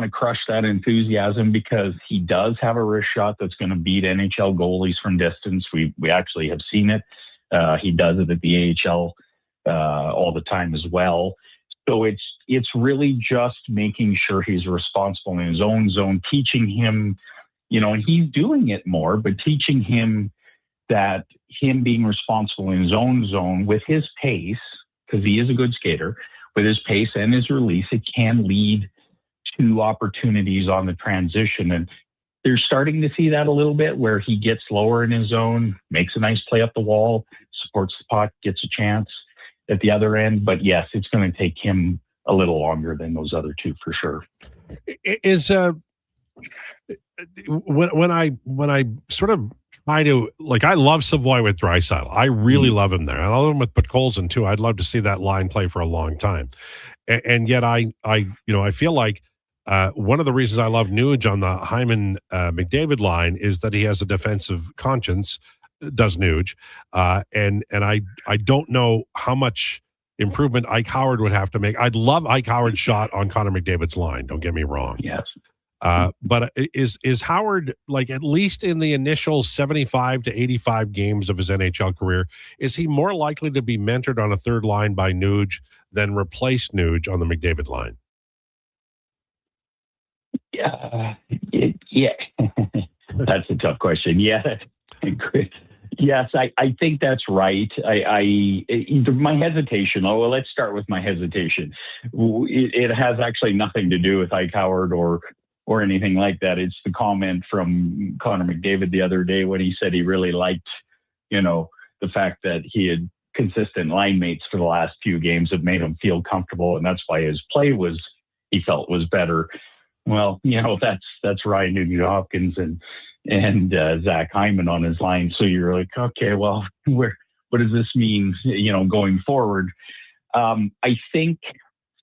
crush that enthusiasm, because he does have a wrist shot that's going to beat NHL goalies from distance. We actually have seen it. He does it at the AHL all the time as well. So it's really just making sure he's responsible in his own zone, teaching him, and he's doing it more, but teaching him that him being responsible in his own zone with his pace, because he is a good skater, with his pace and his release, it can lead to opportunities on the transition. And they're starting to see that a little bit, where he gets lower in his zone, makes a nice play up the wall, supports the puck, gets a chance at the other end. But yes, it's going to take him a little longer than those other two for sure. Is when I sort of try to, I love Savoy with Draisaitl. I really love him there. I love him with Podkolzin too. I'd love to see that line play for a long time. And yet I feel like one of the reasons I love Nuge on the Hyman McDavid line is that he has a defensive conscience, does Nuge. And I don't know how much improvement Ike Howard would have to make. I'd love Ike Howard's shot on Connor McDavid's line. Don't get me wrong. Yes. But is Howard, at least in the initial 75 to 85 games of his NHL career, is he more likely to be mentored on a third line by Nuge than replace Nuge on the McDavid line? Yeah. That's a tough question. Yeah. Yes, I think that's right. My hesitation. Oh, well, let's start with my hesitation. It has actually nothing to do with Ike Howard or anything like that. It's the comment from Connor McDavid the other day when he said he really liked, the fact that he had consistent line mates for the last few games that made him feel comfortable, and that's why his play he felt was better. Well, that's Ryan Nugent-Hopkins and Zach Hyman on his line. So you're like, okay, well, what does this mean, going forward? I think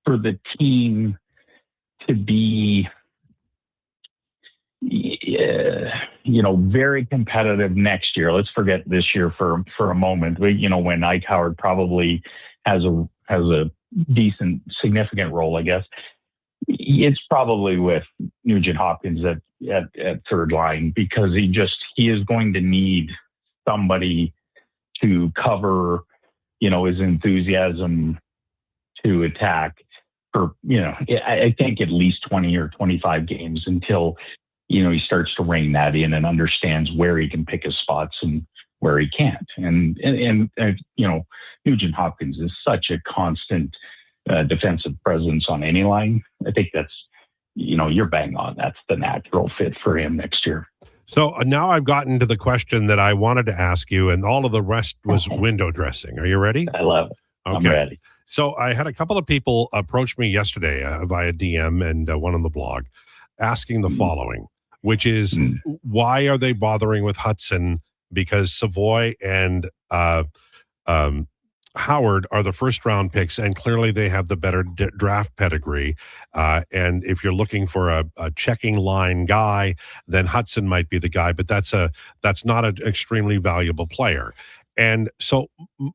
for the team to be, very competitive next year. Let's forget this year for a moment. When Ike Howard probably has has a decent, significant role, I guess. It's probably with Nugent Hopkins at third line, because he is going to need somebody to cover, his enthusiasm to attack for, I think at least 20 or 25 games until, he starts to rein that in and understands where he can pick his spots and where he can't. And Nugent Hopkins is such a constant defensive presence on any line. I think that's, you're bang on. That's the natural fit for him next year. So now I've gotten to the question that I wanted to ask you, and all of the rest was window dressing. Are you ready? I love it. Okay. I'm ready. So I had a couple of people approach me yesterday via DM and one on the blog asking the following, which is why are they bothering with Hudson? Because Savoy and Howard are the first round picks, and clearly they have the better draft pedigree. And if you're looking for a checking line guy, then Hudson might be the guy, but that's not an extremely valuable player. And so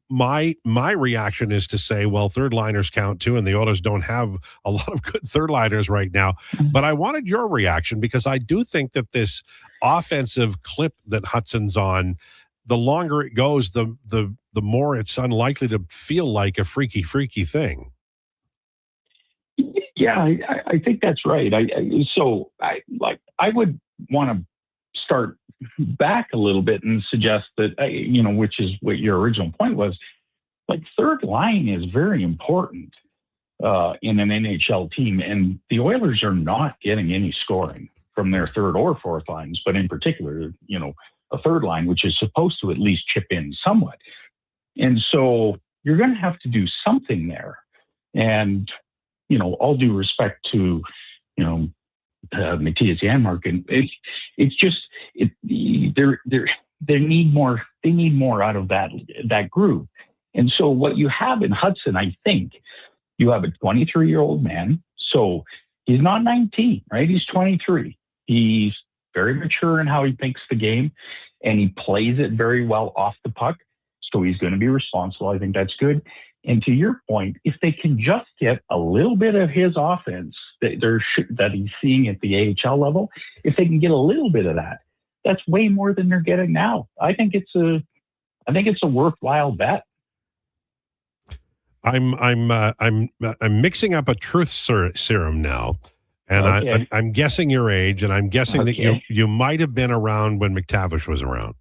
my reaction is to say, well, third liners count too, and the Oilers don't have a lot of good third liners right now. But I wanted your reaction, because I do think that this offensive clip that Hudson's on, the longer it goes, the more it's unlikely to feel like a freaky thing. Yeah, I think that's right. I would want to start back a little bit and suggest that, which is what your original point was, like third line is very important in an NHL team. And the Oilers are not getting any scoring from their third or fourth lines, but in particular, a third line, which is supposed to at least chip in somewhat. And so you're going to have to do something there. And, all due respect to, Matthias Janmark, and it's just they need more out of that group. And so what you have in Hudson, I think you have a 23-year-old man. So he's not 19, right? He's 23. He's very mature in how he thinks the game, and he plays it very well off the puck. So he's going to be responsible. I think that's good. And to your point, if they can just get a little bit of his offense that he's seeing at the AHL level, if they can get a little bit of that, that's way more than they're getting now. I think it's a worthwhile bet. I'm mixing up a truth serum now, and okay. I'm guessing your age, and I'm guessing that you might have been around when McTavish was around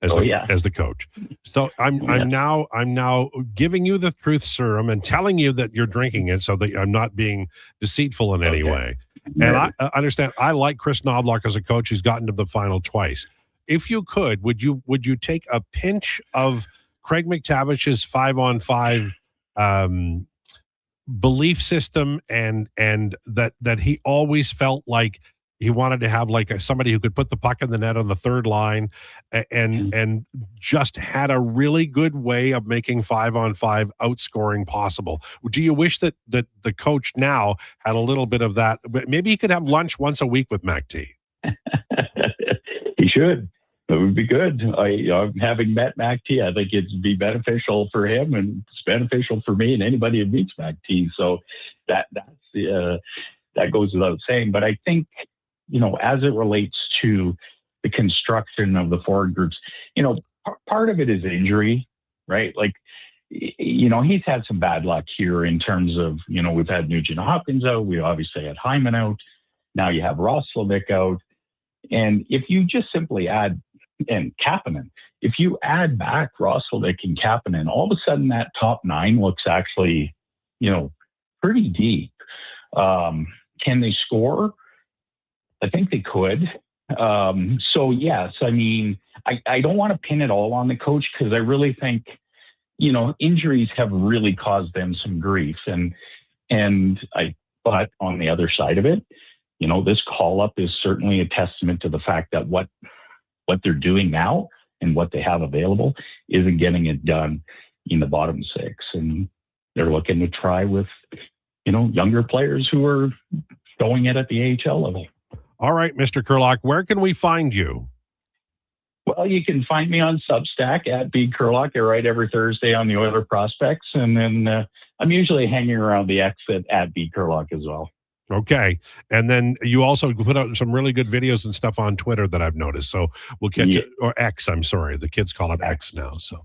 as the coach. So I'm now giving you the truth serum and telling you that you're drinking it, so that I'm not being deceitful in any way. And I understand. I like Chris Knobloch as a coach. He's gotten to the final twice. If you could, would you take a pinch of Craig McTavish's 5-on-5 belief system, and that he always felt like he wanted to have like somebody who could put the puck in the net on the third line, and just had a really good way of making 5-on-5 outscoring possible. Do you wish that the coach now had a little bit of that? Maybe he could have lunch once a week with Mac T. He should. It would be good. Having met Mac T, I think it'd be beneficial for him, and it's beneficial for me and anybody who meets Mac T. So that goes without saying. But I think, as it relates to the construction of the forward groups, part of it is injury, right? Like, he's had some bad luck here in terms of, we've had Nugent Hopkins out. We obviously had Hyman out. Now you have Roslovic out. And if you just simply add, and Kapanen, if you add back Roslovic and Kapanen, all of a sudden that top nine looks actually, pretty deep. Can they score? I think they could. So yes, I mean, I don't want to pin it all on the coach, because I really think, injuries have really caused them some grief. But on the other side of it, this call up is certainly a testament to the fact that what they're doing now and what they have available isn't getting it done in the bottom six. And they're looking to try with, younger players who are showing it at the AHL level. All right, Mr. Kurlock, where can we find you? Well, you can find me on Substack at B Kurlock. I write every Thursday on the Oiler prospects. And then I'm usually hanging around the X at B Kurlock as well. Okay. And then you also put out some really good videos and stuff on Twitter that I've noticed. So we'll catch it, or X, I'm sorry. The kids call it X now. So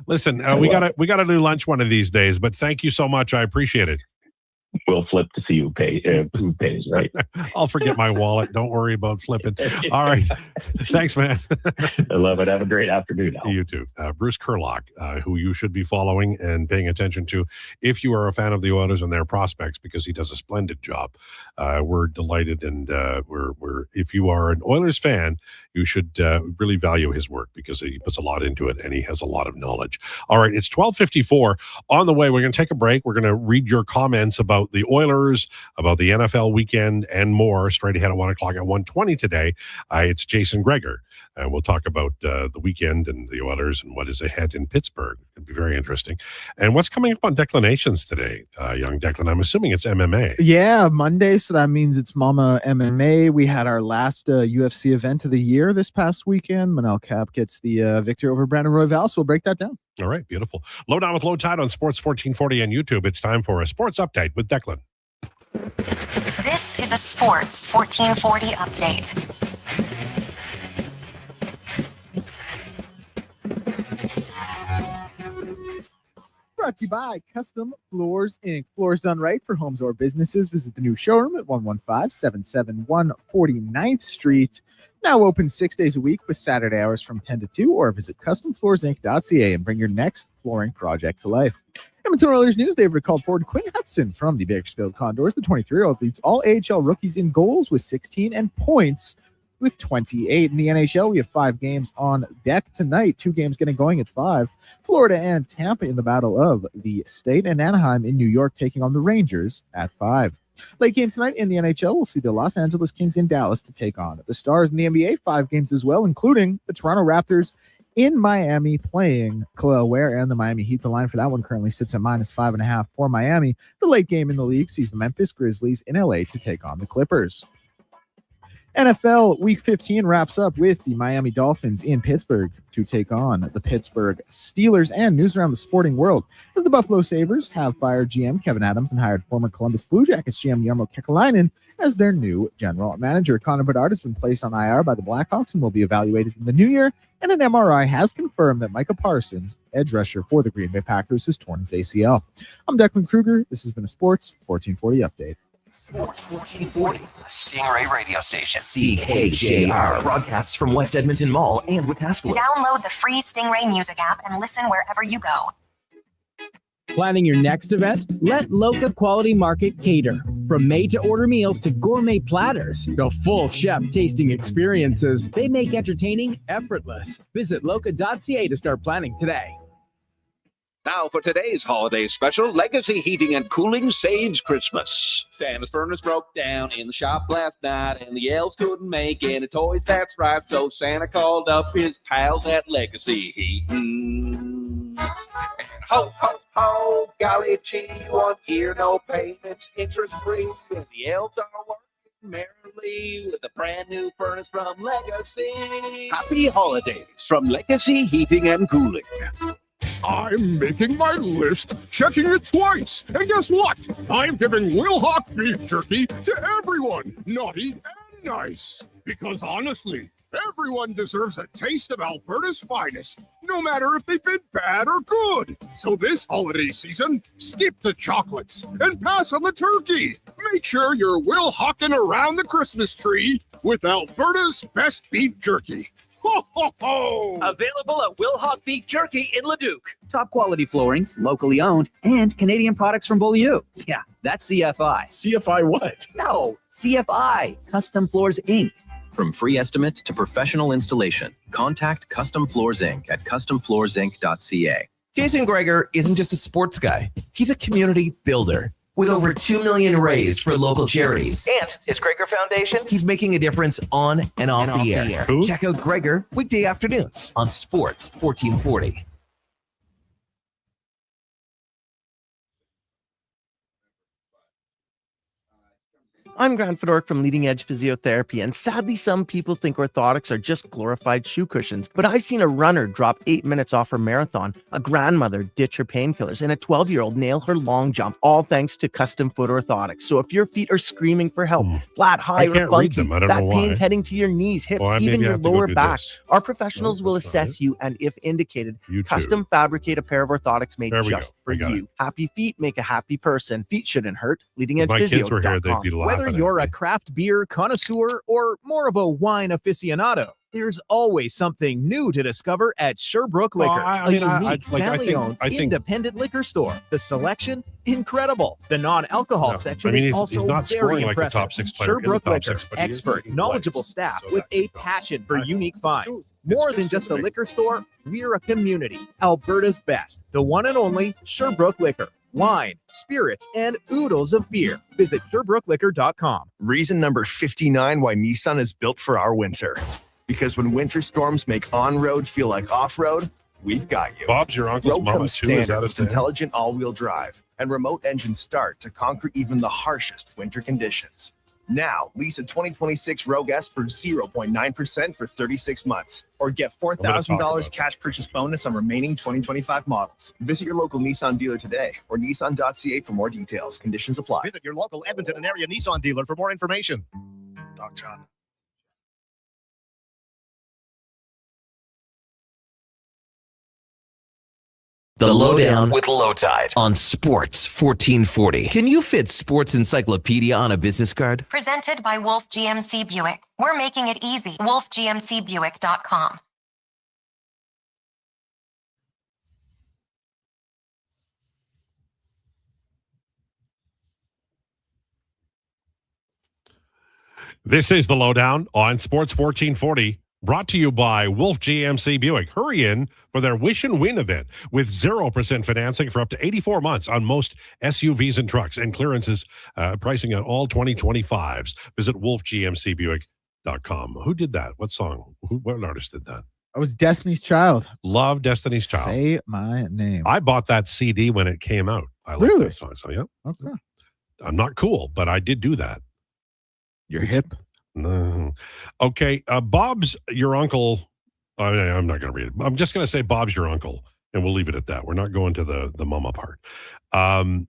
listen, we gotta do lunch one of these days, but thank you so much. I appreciate it. We'll flip to see who pays, right? I'll forget my wallet. Don't worry about flipping. All right. Thanks, man. I love it. Have a great afternoon. You too. Bruce Kurlock, who you should be following and paying attention to if you are a fan of the Oilers and their prospects, because he does a splendid job. We're delighted, and we're if you are an Oilers fan, you should really value his work because he puts a lot into it and he has a lot of knowledge. All right, it's 12:54. On the way, we're going to take a break. We're going to read your comments about the Oilers, about the NFL weekend, and more straight ahead at 1 o'clock at 1:20 today. It's Jason Krueger, and we'll talk about the weekend and the Oilers and what is ahead in Pittsburgh. It'll be very interesting. And what's coming up on Declinations today, young Declan? I'm assuming it's MMA. Yeah, Monday, so that means it's Mama MMA. We had our last UFC event of the year this past weekend. Manel Cap gets the victory over Brandon Royval, so we'll break that down. All right, beautiful. Lowdown with Lowetide on Sports 1440 on YouTube. It's time for a sports update with Declan. This is a Sports 1440 update. Brought to you by Custom Floors Inc. Floors done right for homes or businesses. Visit the new showroom at 115-771 49th Street. Now open 6 days a week with Saturday hours from 10 to 2, or visit customfloorsinc.ca and bring your next flooring project to life. Edmonton Oilers news, they've recalled forward Quinn Hudson from the Bakersfield Condors. The 23-year-old leads all AHL rookies in goals with 16 and points with 28. In the NHL, we have 5 games on deck tonight. 2 games getting going at 5. Florida and Tampa in the Battle of the State, and Anaheim in New York taking on the Rangers at 5. Late game tonight in the NHL, we'll see the Los Angeles Kings in Dallas to take on the Stars. In the NBA, 5 games as well, including the Toronto Raptors in Miami playing Khalil Ware and the Miami Heat. The line for that one currently sits at -5.5 for Miami. The late game in the league sees the Memphis Grizzlies in LA to take on the Clippers. NFL Week 15 wraps up with the Miami Dolphins in Pittsburgh to take on the Pittsburgh Steelers. And news around the sporting world as the Buffalo Sabres have fired GM Kevin Adams and hired former Columbus Blue Jackets GM Jarmo Kekalainen as their new general manager. Connor Bedard has been placed on IR by the Blackhawks and will be evaluated in the new year. And an MRI has confirmed that Micah Parsons, edge rusher for the Green Bay Packers, has torn his ACL. I'm Declan Krueger. This has been a Sports 1440 update. Sports 1440, Stingray radio station. CKJR broadcasts from West Edmonton Mall and Wetaskiwin. Download the free Stingray music app and listen wherever you go. Planning your next event? Let Loca Quality Market cater. From made-to-order meals to gourmet platters to full chef tasting experiences, they make entertaining effortless. Visit loca.ca to start planning today. Now for today's holiday special, Legacy Heating and Cooling saves Christmas. Santa's furnace broke down in the shop last night, and the elves couldn't make any toys, that's right. So Santa called up his pals at Legacy Heating. And ho, ho, ho, golly gee, 1 year, no payments, interest-free, and the elves are working merrily with a brand new furnace from Legacy. Happy holidays from Legacy Heating and Cooling. I'm making my list, checking it twice. And guess what? I'm giving Will Hawk beef jerky to everyone, naughty and nice. Because honestly, everyone deserves a taste of Alberta's finest, no matter if they've been bad or good. So this holiday season, skip the chocolates and pass on the turkey. Make sure you're Will Hawking around the Christmas tree with Alberta's best beef jerky. Ho, ho, ho! Available at Will Hawk Beef Jerky in Leduc. Top quality flooring, locally owned, and Canadian products from Beaulieu. Yeah, that's CFI. CFI what? No, CFI, Custom Floors Inc. From free estimate to professional installation, contact Custom Floors Inc. at customfloorsinc.ca. Jason Krueger isn't just a sports guy. He's a community builder. With over $2 million raised for local charities and his Krueger Foundation, he's making a difference on and off the air. Who? Check out Krueger weekday afternoons on Sports 1440. I'm Grant Fedork from Leading Edge Physiotherapy, and sadly, some people think orthotics are just glorified shoe cushions. But I've seen a runner drop 8 minutes off her marathon, a grandmother ditch her painkillers, and a 12-year-old nail her long jump, all thanks to custom foot orthotics. So if your feet are screaming for help, flat, high, or funky, that pain's heading to your knees, hips, even your lower back, our professionals will assess you, and if indicated, custom fabricate a pair of orthotics made just for you. Happy feet make a happy person. Feet shouldn't hurt. LeadingEdgePhysio.com. Whether you're a craft beer connoisseur or more of a wine aficionado, there's always something new to discover at Sherbrooke Liquor, a unique, family-owned, independent liquor store. The selection, incredible. The non-alcohol section is also he's not very scoring like impressive. a top six player Sherbrooke in the top Liquor, six, but he is expert, making knowledgeable plays. staff So with a passion for unique finds. It's More just than just a big. liquor store, we're a community. Alberta's best, the one and only Sherbrooke Liquor. Wine, spirits, and oodles of beer. Visit SherbrookeLiquor.com. Reason number 59 why Nissan is built for our winter. Because when winter storms make on-road feel like off-road, we've got you. Bob's your uncle's Road mama comes too. Is standard that a with thing? intelligent all-wheel drive and remote engine start to conquer even the harshest winter conditions. Now, lease a 2026 Rogue S for 0.9% for 36 months. Or get $4,000 cash purchase bonus on remaining 2025 models. Visit your local Nissan dealer today or Nissan.ca for more details. Conditions apply. Visit your local Edmonton and area Nissan dealer for more information. Doc John. The Lowdown with Lowetide on Sports 1440. Can you fit Sports Encyclopedia on a business card? Presented by Wolf GMC Buick. We're making it easy. WolfGMCBuick.com. This is the Lowdown on Sports 1440, brought to you by Wolf GMC Buick. Hurry in for their Wish and Win event with 0% financing for up to 84 months on most SUVs and trucks, and clearances pricing on all 2025s. Visit wolfgmcbuick.com. Who did that? What song? What artist did that? I was Destiny's Child. Love Destiny's Child. Say my name. I bought that CD when it came out. I like that song. So, yeah. Okay. I'm not cool, but I did do that. You're hip. No. Okay. Bob's your uncle. I'm not going to read it. I'm just going to say Bob's your uncle, and we'll leave it at that. We're not going to the mama part. Hyman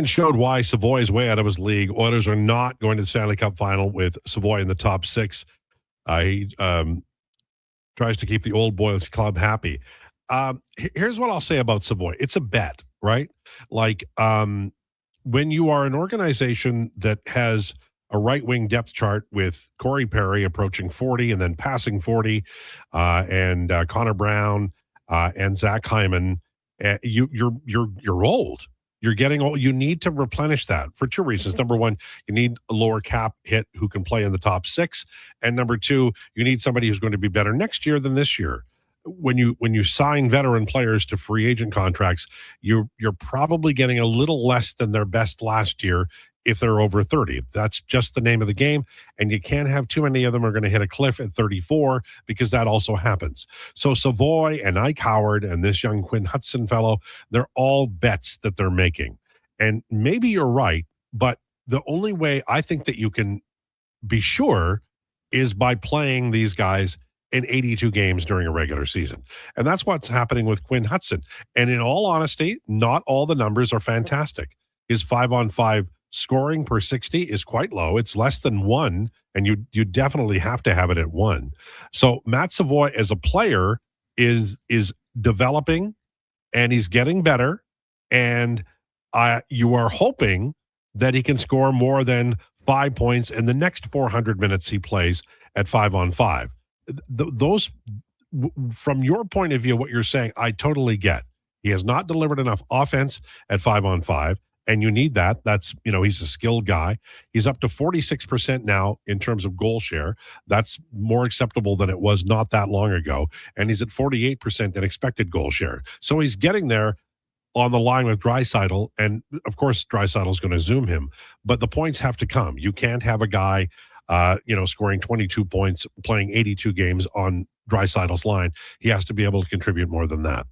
showed why Savoy is way out of his league. Oilers are not going to the Stanley Cup final with Savoy in the top six. He tries to keep the old boys club happy. Here's what I'll say about Savoy. It's a bet, right? Like, when you are an organization that has a right-wing depth chart with Corey Perry approaching 40 and then passing 40, and Connor Brown and Zach Hyman, you're old. You're getting old. You need to replenish that for two reasons. Number one, you need a lower cap hit who can play in the top six, and number two, you need somebody who's going to be better next year than this year. When you sign veteran players to free agent contracts, you're probably getting a little less than their best last year if they're over 30. That's just the name of the game, and you can't have too many of them are going to hit a cliff at 34 because that also happens. So Savoy and Ike Howard and this young Quinn Hudson fellow, they're all bets that they're making. And maybe you're right, but the only way I think that you can be sure is by playing these guys in 82 games during a regular season. And that's what's happening with Quinn Hudson. And in all honesty, not all the numbers are fantastic. His 5-on-5 scoring per 60 is quite low. It's less than 1, and you definitely have to have it at 1. So Matt Savoy as a player is developing, and he's getting better, and you are hoping that he can score more than 5 points in the next 400 minutes he plays at 5-on-5. Those, from your point of view, what you're saying, I totally get. He has not delivered enough offense at 5-on-5, and you need that. That's, he's a skilled guy. He's up to 46% now in terms of goal share. That's more acceptable than it was not that long ago. And he's at 48% in expected goal share. So he's getting there on the line with Draisaitl, and of course Draisaitl is going to zoom him, but the points have to come. You can't have a guy scoring 22 points, playing 82 games on Draisaitl's line. He has to be able to contribute more than that.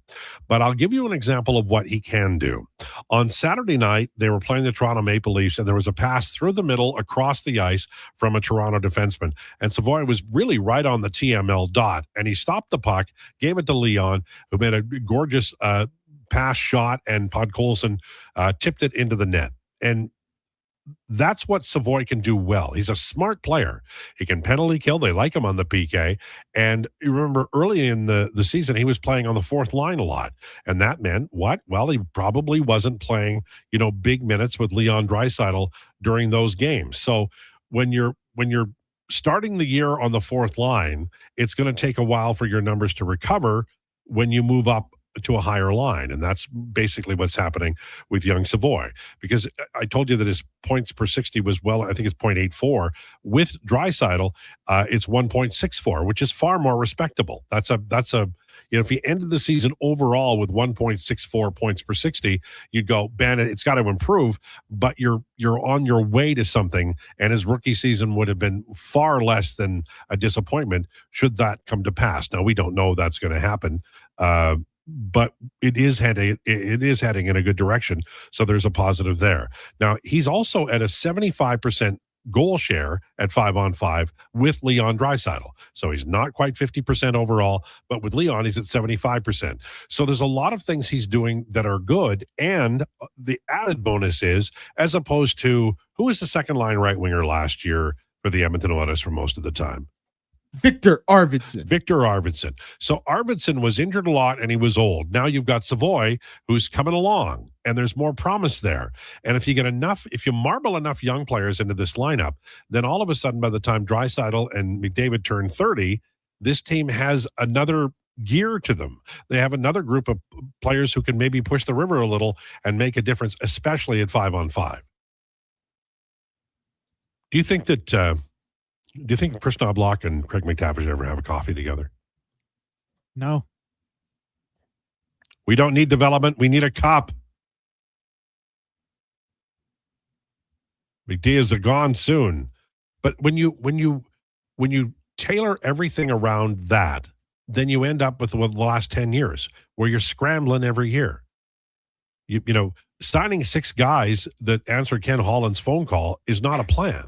But I'll give you an example of what he can do. On Saturday night, they were playing the Toronto Maple Leafs, and there was a pass through the middle across the ice from a Toronto defenseman. And Savoy was really right on the TML dot, and he stopped the puck, gave it to Leon, who made a gorgeous pass shot, and Podkolzin tipped it into the net. And that's what Savoy can do well. He's a smart player. He can penalty kill. They like him on the PK. And you remember early in the season, he was playing on the fourth line a lot. And that meant what? Well, he probably wasn't playing, big minutes with Leon Draisaitl during those games. So when you're starting the year on the fourth line, it's going to take a while for your numbers to recover when you move up to a higher line. And that's basically what's happening with young Savoy, because I told you that his points per 60 was, I think it's 0.84. With Draisaitl, it's 1.64, which is far more respectable. That's a if he ended the season overall with 1.64 points per 60, you'd go, man, it's got to improve, but you're on your way to something. And his rookie season would have been far less than a disappointment should that come to pass. Now, we don't know that's going to happen. But it is heading in a good direction. So there's a positive there. Now, he's also at a 75% goal share at 5-on-5 with Leon Draisaitl. So he's not quite 50% overall, but with Leon, he's at 75%. So there's a lot of things he's doing that are good. And the added bonus is, as opposed to, who was the second line right winger last year for the Edmonton Oilers for most of the time? Victor Arvidsson. So Arvidsson was injured a lot and he was old. Now you've got Savoy who's coming along and there's more promise there. And if you marble enough young players into this lineup, then all of a sudden by the time Draisaitl and McDavid turn 30, this team has another gear to them. They have another group of players who can maybe push the river a little and make a difference, especially at 5-on-5. Do you think Chris Knobloch and Craig McTavish ever have a coffee together? No. We don't need development. We need a cup. McDavid's gone soon. But when you tailor everything around that, then you end up with the last 10 years where you're scrambling every year. Signing 6 guys that answer Ken Holland's phone call is not a plan.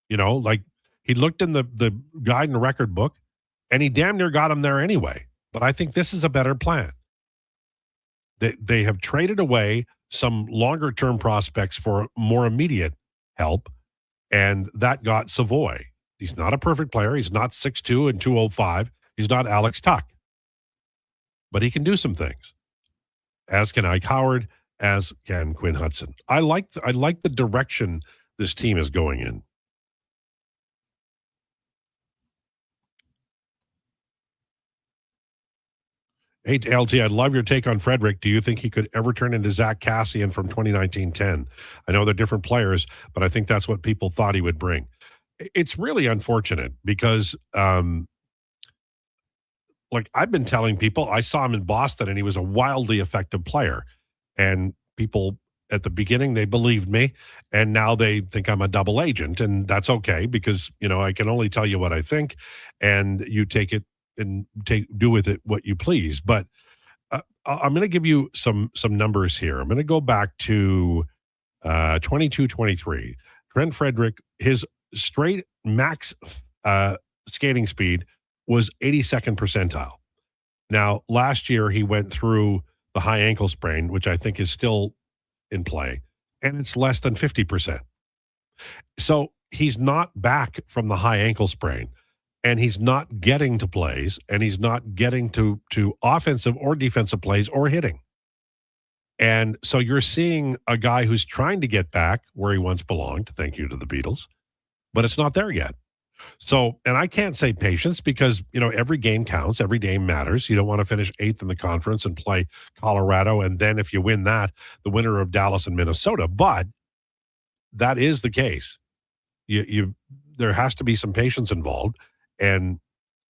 He looked in the guide and record book and he damn near got him there anyway. But I think this is a better plan. They have traded away some longer term prospects for more immediate help. And that got Savoy. He's not a perfect player. He's not 6'2" and 205. He's not Alex Tuck. But he can do some things. As can Ike Howard, as can Quinn Hudson. I like the direction this team is going in. Hey, LT, I'd love your take on Frederick. Do you think he could ever turn into Zach Cassian from 2019-10? I know they're different players, but I think that's what people thought he would bring. It's really unfortunate because, I've been telling people, I saw him in Boston and he was a wildly effective player. And people at the beginning, they believed me. And now they think I'm a double agent. And that's okay because, I can only tell you what I think and you take it and do with it what you please. But I'm going to give you some numbers here. I'm going to go back to 22-23. Trent Frederick, his straight max skating speed was 82nd percentile. Now, last year he went through the high ankle sprain, which I think is still in play, and it's less than 50%. So he's not back from the high ankle sprain. And he's not getting to plays, and he's not getting to offensive or defensive plays or hitting. And so you're seeing a guy who's trying to get back where he once belonged, thank you to the Beatles, but it's not there yet. So, and I can't say patience because, every game counts, every game matters. You don't want to finish 8th in the conference and play Colorado, and then if you win that, the winner of Dallas and Minnesota. But that is the case. There has to be some patience involved. And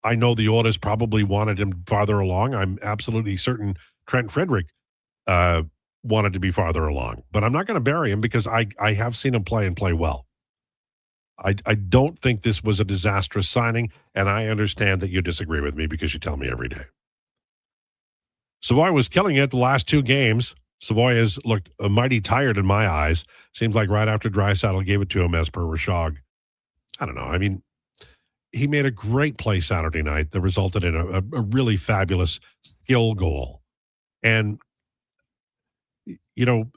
I know the Oilers probably wanted him farther along. I'm absolutely certain Trent Frederick wanted to be farther along. But I'm not going to bury him because I have seen him play and play well. I don't think this was a disastrous signing, and I understand that you disagree with me because you tell me every day. Savoy was killing it the last 2 games. Savoy has looked mighty tired in my eyes. Seems like right after Draisaitl gave it to him as per Rashog. I don't know. I mean, he made a great play Saturday night that resulted in a really fabulous skill goal. And, you know,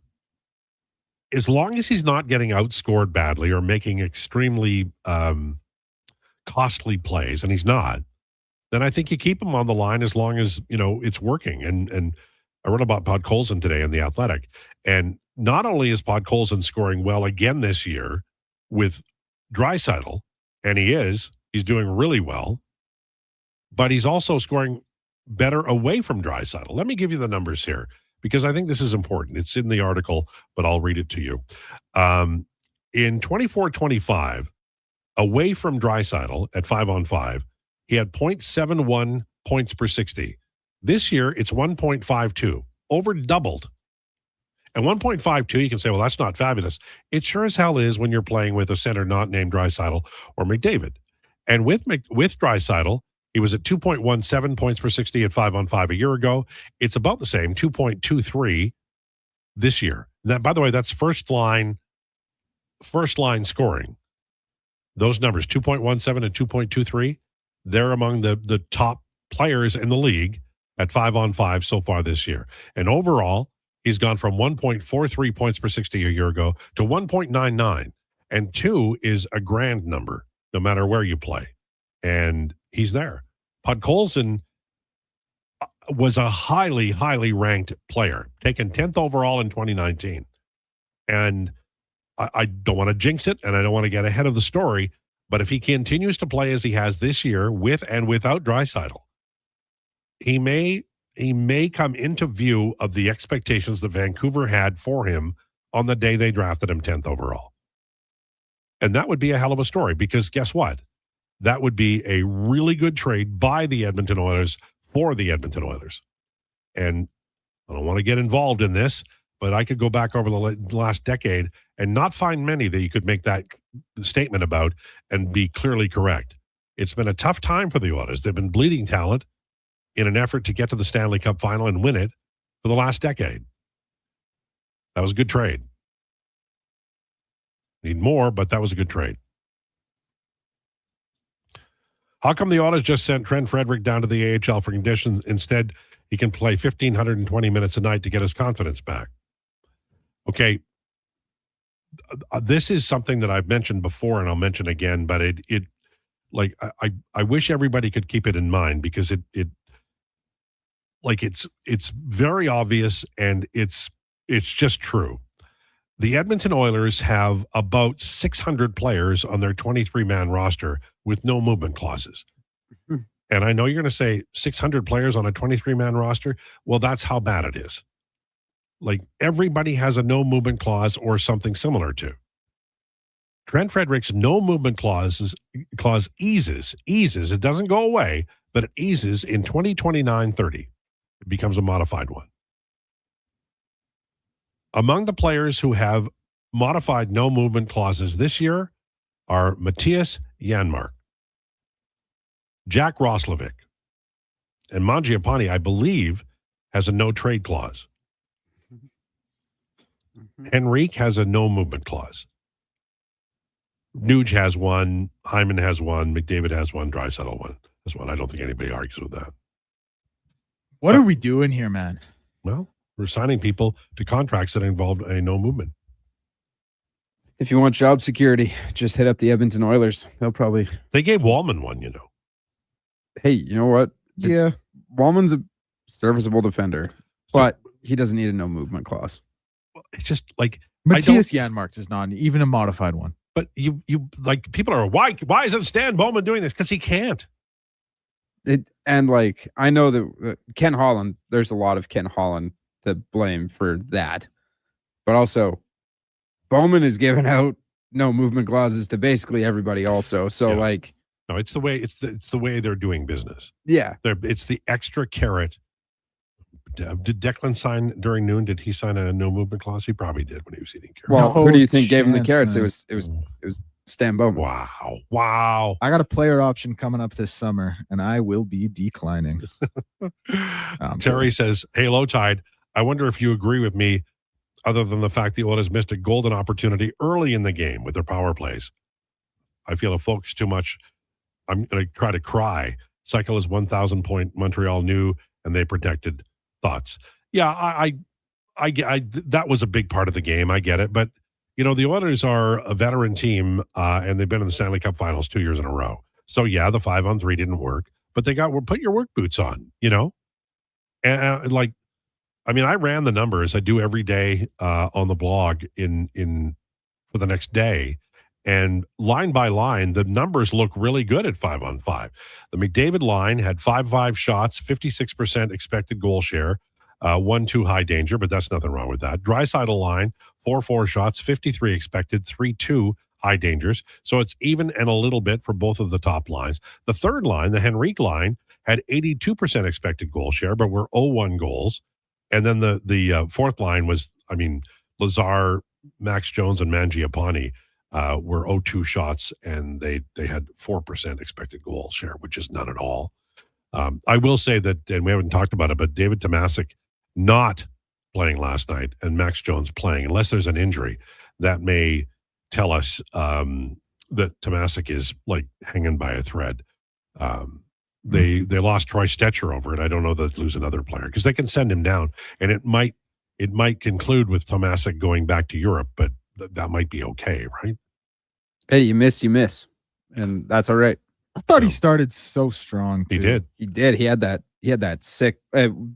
as long as he's not getting outscored badly or making extremely costly plays, and he's not, then I think you keep him on the line as long as, you know, it's working. And I wrote about Podkolzin today in The Athletic. And not only is Podkolzin scoring well again this year with Draisaitl, and he's doing really well, but he's also scoring better away from Draisaitl. Let me give you the numbers here, because I think this is important. It's in the article, but I'll read it to you. In 24-25, away from Draisaitl at 5-on-5, he had 0.71 points per 60. This year, it's 1.52, over doubled. And 1.52, you can say, well, that's not fabulous. It sure as hell is when you're playing with a center not named Draisaitl or McDavid. And with Draisaitl, he was at 2.17 points per 60 at 5-on-5 a year ago. It's about the same, 2.23 this year. That, by the way, that's first line scoring. Those numbers, 2.17 and 2.23, they're among the top players in the league at 5-on-5 so far this year. And overall, he's gone from 1.43 points per 60 a year ago to 1.99. And 2 is a grand number, no matter where you play. And he's there. Podkolzin was a highly, highly ranked player, taken 10th overall in 2019. And I don't want to jinx it, and I don't want to get ahead of the story, but if he continues to play as he has this year, with and without Draisaitl, he may come into view of the expectations that Vancouver had for him on the day they drafted him 10th overall. And that would be a hell of a story, because guess what? That would be a really good trade by the Edmonton Oilers for the Edmonton Oilers. And I don't want to get involved in this, but I could go back over the last decade and not find many that you could make that statement about and be clearly correct. It's been a tough time for the Oilers. They've been bleeding talent in an effort to get to the Stanley Cup final and win it for the last decade. That was a good trade. Need more, but that was a good trade. How come the Oilers just sent Trent Frederick down to the AHL for conditions? Instead, he can play 1,520 minutes a night to get his confidence back. Okay, this is something that I've mentioned before, and I'll mention again, but I wish everybody could keep it in mind, because it's very obvious, and it's just true. The Edmonton Oilers have about 600 players on their 23-man roster with no movement clauses. And I know you're going to say 600 players on a 23-man roster. Well, that's how bad it is. Like, everybody has a no movement clause or something similar to. Trent Frederick's no movement clause eases. It doesn't go away, but it eases in 2029-30. It becomes a modified one. Among the players who have modified no movement clauses this year are Matthias Janmark, Jack Roslovic, and Mangiapane, I believe, has a no trade clause. Henrique has a no movement clause. Nuge has one, Hyman has one, McDavid has one, Draisaitl has one. I don't think anybody argues with that. What are we doing here, man? Well, we're signing people to contracts that involve a no movement. If you want job security, just hit up the Edmonton Oilers. They gave Wallman one, you know. Hey, you know what? Yeah, Wallman's a serviceable defender, but he doesn't need a no movement clause. It's just like Matthias Janmark is not even a modified one. But you like, people are, why isn't Stan Bowman doing this? Because he can't. I know that Ken Holland, there's a lot of Ken Holland to blame for that, but also Bowman is giving out no movement clauses to basically everybody also. So no, it's the way they're doing business. Yeah. It's the extra carrot. Did Declan sign during noon? Did he sign a no movement clause? He probably did when he was eating carrots. Well, who do you think gave him the carrots? Man. It was Stambo. Wow. I got a player option coming up this summer, and I will be declining. Terry says, hey, Lowetide, I wonder if you agree with me, other than the fact the Oilers missed a golden opportunity early in the game with their power plays. I feel it focused too much. I'm going to try to cry. Cycle is 1,000 point. Montreal knew, and they protected. Thoughts. Yeah, I that was a big part of the game. I get it. But, the Oilers are a veteran team, and they've been in the Stanley Cup Finals 2 years in a row. So, yeah, the 5-on-3 didn't work. But they put your work boots on, And, I ran the numbers. I do every day on the blog for the next day. And line by line, the numbers look really good at 5-on-5. The McDavid line had 5-5 shots, 56% expected goal share, 1-2 high danger, but that's nothing wrong with that. Draisaitl line, 4-4 shots, 53 expected, 3-2 high dangers. So it's even and a little bit for both of the top lines. The third line, the Henrique line, had 82% expected goal share, but were 0-1 goals. And then the fourth line was, Lazar, Max Jones, and Mangiapane were 0-2 shots, and they had 4% expected goal share, which is none at all. I will say that, and we haven't talked about it, but David Tomasic not playing last night and Max Jones playing, unless there's an injury, that may tell us that Tomasic is like hanging by a thread. They lost Troy Stetcher over it. I don't know that they'd lose another player because they can send him down, and it might conclude with Tomasic going back to Europe, but that might be okay, right? Hey, you miss, and that's all right. I thought he started so strong, too. He did. He had that sick,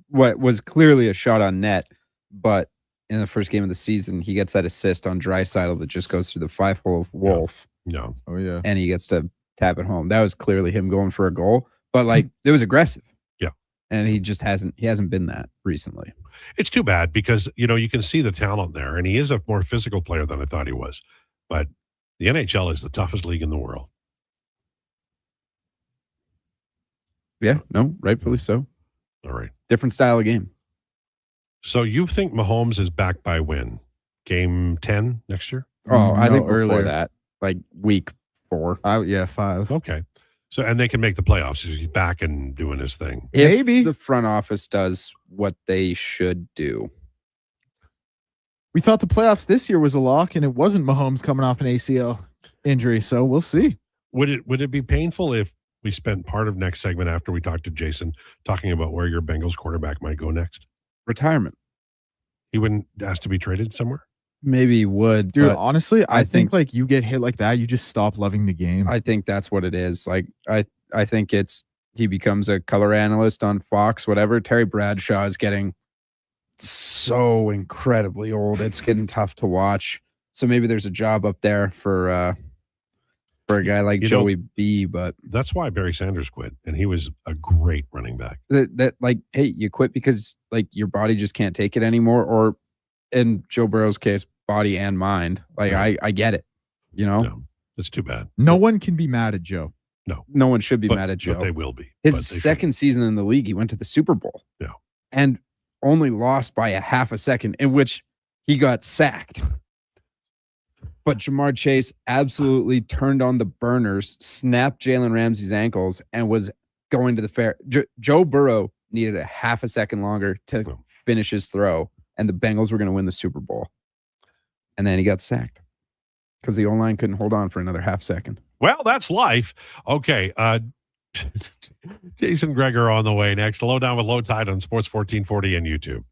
what was clearly a shot on net, but in the first game of the season, he gets that assist on Draisaitl that just goes through the 5-hole of Wolf. No. Oh, yeah. And he gets to tap it home. That was clearly him going for a goal, but it was aggressive. Yeah. And he just hasn't been that recently. It's too bad because, you can see the talent there, and he is a more physical player than I thought he was. But the NHL is the toughest league in the world. Yeah, no, rightfully so. All right. Different style of game. So you think Mahomes is back by when? Game 10 next year? Oh, I think earlier that, like week 4. 5. Okay. So, and they can make the playoffs. He's back and doing his thing. Maybe the front office does what they should do. We thought the playoffs this year was a lock, and it wasn't Mahomes coming off an ACL injury, so we'll see. Would it be painful if we spent part of next segment after we talked to Jason talking about where your Bengals quarterback might go next? Retirement. He wouldn't ask to be traded somewhere? Maybe he would. Dude, honestly, I think like you get hit like that, you just stop loving the game. I think that's what it is. Like I think he becomes a color analyst on Fox, whatever. Terry Bradshaw is getting so incredibly old. It's getting tough to watch. So maybe there's a job up there for a guy like Joey B, but that's why Barry Sanders quit, and he was a great running back. That like, hey, you quit because like your body just can't take it anymore, or in Joe Burrow's case, body and mind. Like I get it, No, it's too bad. No one can be mad at Joe. No one should be mad at Joe. But they will be. His second season in the league, he went to the Super Bowl. Yeah, and only lost by a half a second, in which he got sacked. But Jamar Chase absolutely turned on the burners, snapped Jalen Ramsey's ankles, and was going to the fair. Joe Burrow needed a half a second longer to finish his throw, and the Bengals were going to win the Super Bowl. And then he got sacked because the O-line couldn't hold on for another half second. Well, that's life. Okay. Jason Krueger on the way next. Lowdown with Lowetide on Sports 1440 and YouTube.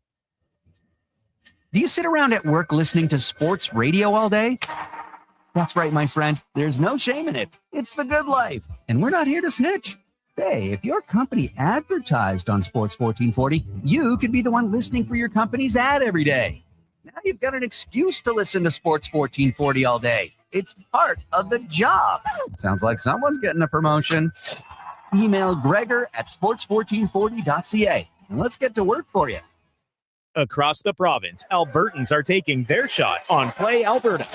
Do you sit around at work listening to sports radio all day? That's right, my friend. There's no shame in it. It's the good life. And we're not here to snitch. Say, if your company advertised on Sports 1440, you could be the one listening for your company's ad every day. Now you've got an excuse to listen to Sports 1440 all day. It's part of the job. Sounds like someone's getting a promotion. Email Gregor at sports1440.ca and let's get to work for you. Across the province, Albertans are taking their shot on Play Alberta.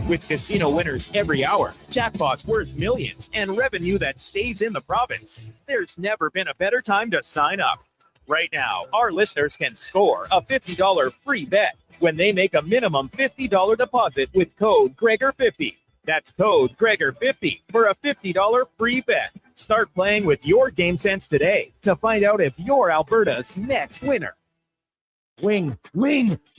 With casino winners every hour, jackpots worth millions, and revenue that stays in the province, there's never been a better time to sign up. Right now, our listeners can score a $50 free bet when they make a minimum $50 deposit with code Gregor50. That's code Krueger50 for a $50 free bet. Start playing with your game sense today to find out if you're Alberta's next winner. Wing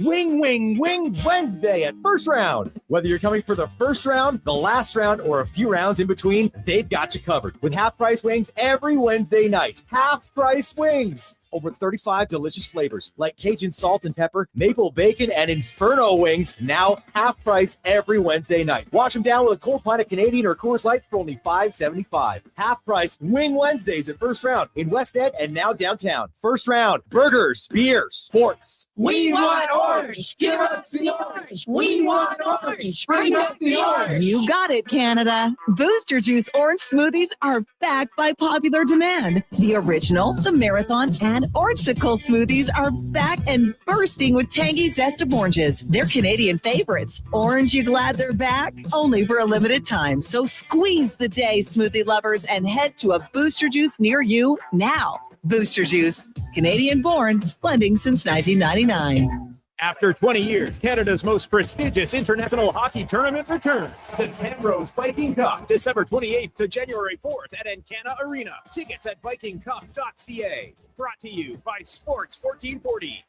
Wednesday at First Round. Whether you're coming for the first round, the last round, or a few rounds in between, they've got you covered with half-price wings every Wednesday night. Half-price wings. Over 35 delicious flavors like Cajun salt and pepper, maple bacon, and Inferno wings. Now half price every Wednesday night. Wash them down with a cold pint of Canadian or Coors Light for only $5.75. Half price Wing Wednesdays at First Round in West End and now downtown. First Round, burgers, beer, sports. We want orange. Give us the orange. We want orange. Bring up the orange. You got it, Canada. Booster Juice orange smoothies are back by popular demand. The original, the marathon, and Orangesicle smoothies are back and bursting with tangy zest of oranges. They're Canadian favorites. Orange, you glad they're back? Only for a limited time. So squeeze the day, smoothie lovers, and head to a Booster Juice near you now. Booster Juice, Canadian born, blending since 1999. After 20 years, Canada's most prestigious international hockey tournament returns. The Penrose Viking Cup, December 28th to January 4th at Encana Arena. Tickets at vikingcup.ca. Brought to you by Sports 1440.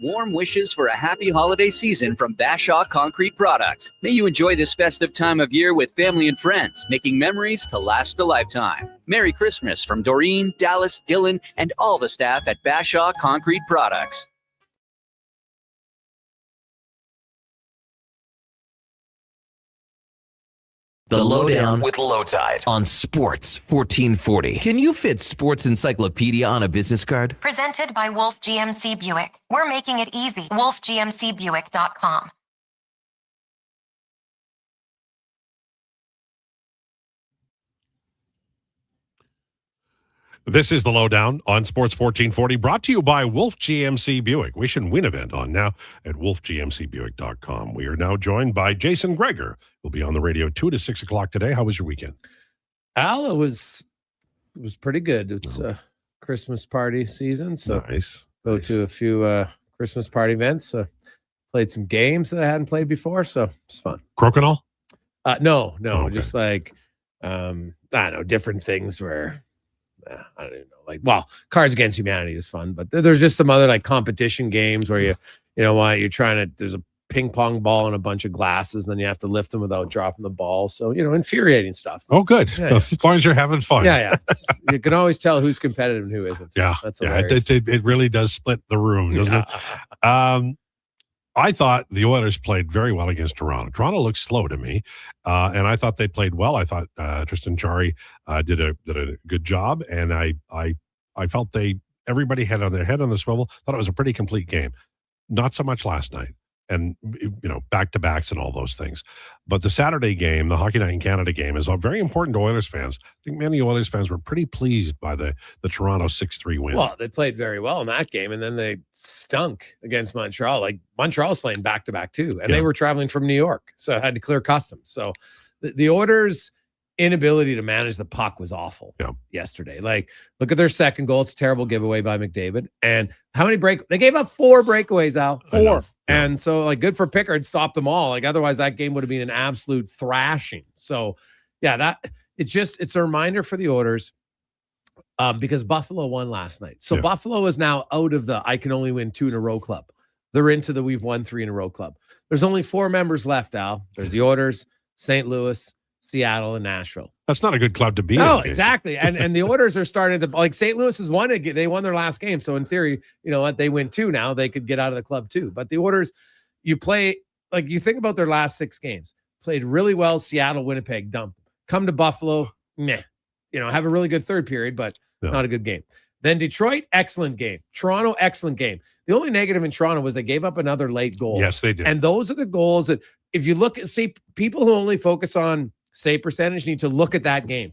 Warm wishes for a happy holiday season from Bashaw Concrete Products. May you enjoy this festive time of year with family and friends, making memories to last a lifetime. Merry Christmas from Doreen, Dallas, Dylan, and all the staff at Bashaw Concrete Products. The Lowdown with Lowetide on Sports 1440. Can you fit Sports Encyclopedia on a business card? Presented by Wolf GMC Buick. We're making it easy. WolfGMCBuick.com. This is the Lowdown on Sports 1440, brought to you by Wolf GMC Buick. Wish and Win event on now at wolfgmcbuick.com. We are now joined by Jason Krueger. We'll be on the radio 2 to 6 o'clock today. How was your weekend? Al, it was pretty good. It's Christmas party season, so go to a few Christmas party events. Played some games that I hadn't played before, so it's fun. Crokinole? No, just like I don't know, different things where. I don't even know. Cards Against Humanity is fun, but there's just some other like competition games where you know why you're trying to. There's a ping pong ball and a bunch of glasses, and then you have to lift them without dropping the ball. So infuriating stuff. Oh, good. Yeah. As long as you're having fun. Yeah. You can always tell who's competitive and who isn't. Yeah, that's it really does split the room, doesn't it? I thought the Oilers played very well against Toronto. Toronto looked slow to me, and I thought they played well. I thought Tristan Jarry did a good job, and I felt everybody had on their head on the swivel. Thought it was a pretty complete game. Not so much last night, and back-to-backs and all those things. But the Saturday game, the Hockey Night in Canada game, is very important to Oilers fans. I think many Oilers fans were pretty pleased by the Toronto 6-3 win. Well, they played very well in that game, and then they stunk against Montreal. Like Montreal's playing back-to-back too, and they were traveling from New York, so I had to clear customs. So the Oilers' inability to manage the puck was awful yesterday. Like, look at their second goal. It's a terrible giveaway by McDavid. And how many they gave up 4 breakaways, Al. 4. And so, good for Pickard, stopped them all. Otherwise, that game would have been an absolute thrashing. So, it's a reminder for the Oilers because Buffalo won last night. So, Buffalo is now out of the I can only win 2 in a row club. They're into the we've won 3 in a row club. There's only 4 members left, Al. There's the Oilers, St. Louis, Seattle, and Nashville. That's not a good club to be in. No, exactly. And the Oilers are starting to St. Louis has won it. They won their last game. So in theory, they win 2 now. They could get out of the club too. But the Oilers, you play you think about their last 6 games. Played really well. Seattle, Winnipeg, dump. Come to Buffalo, meh. Have a really good third period, but not a good game. Then Detroit, excellent game. Toronto, excellent game. The only negative in Toronto was they gave up another late goal. Yes, they did. And those are the goals that if you look at people who only focus on save percentage need to look at that game.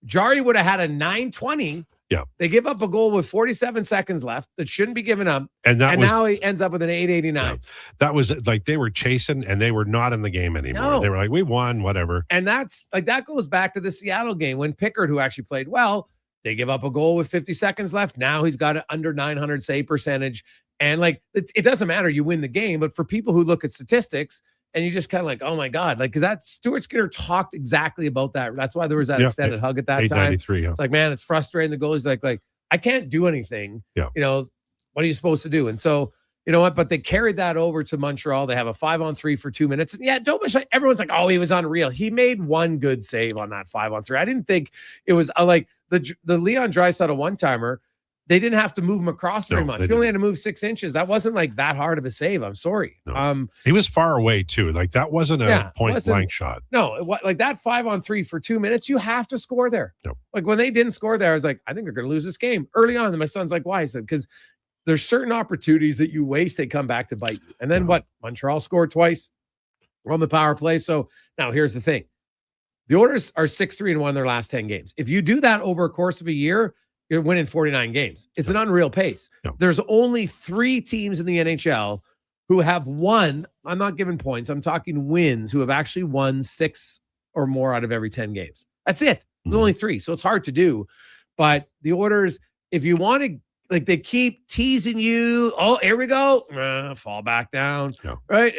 Jarry would have had a 920. Yeah. They give up a goal with 47 seconds left that shouldn't be given up. And now he ends up with an 889. Yeah. That was they were chasing and they were not in the game anymore. No. They were we won, whatever. And that's that goes back to the Seattle game when Pickard, who actually played well, they give up a goal with 50 seconds left. Now he's got an under 900 save percentage. And it doesn't matter. You win the game. But for people who look at statistics, And you just kind of like, oh my God, like, because that Stuart Skinner talked exactly about that. That's why there was that extended hug at that time. It's like, man, it's frustrating. The goalie's like, I can't do anything. Yeah. You know, what are you supposed to do? And so, you know what? But they carried that over to Montreal. They have a 5-on-3 for 2 minutes. And yeah, everyone's like, oh, he was unreal. He made one good save on that 5-on-3. I didn't think it was like the Leon Draisaitl one-timer. They didn't have to move him across very much. He only had to move 6 inches. That wasn't like that hard of a save. I'm sorry. No. He was far away too. Like that wasn't a point blank shot. No, like that 5-on-3 for 2 minutes, you have to score there. No. Like when they didn't score there, I was like, I think they're going to lose this game early on. And my son's like, why? I said, because there's certain opportunities that you waste, they come back to bite you. And then what? Montreal scored twice on the power play. So now here's the thing. The Oilers are 6-3-1 in their last 10 games. If you do that over a course of a year, you're winning 49 games. It's an unreal pace. There's only 3 teams in the NHL who have won. I'm not giving points. I'm talking wins, who have actually won 6 or more out of every 10 games. That's it. There's only 3. So it's hard to do. But the Oilers, if you want to, like, they keep teasing you. Oh, here we go. Fall back down. Right.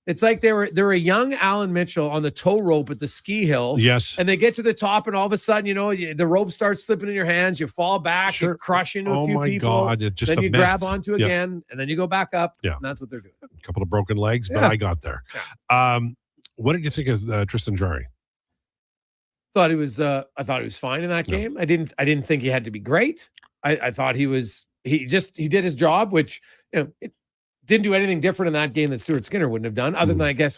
It's like they're a young Alan Mitchell on the tow rope at the ski hill. Yes. And they get to the top, and all of a sudden, you know, the rope starts slipping in your hands. You fall back, you crush into a few people. Oh my God. Just then a you mess. grab onto again, and then you go back up. Yeah. And that's what they're doing. A couple of broken legs, but I got there. What did you think of Tristan Jarry? I thought he was fine in that game. I didn't think he had to be great. I thought he did his job, which, you know, it didn't do anything different in that game that Stuart Skinner wouldn't have done, other than, I guess,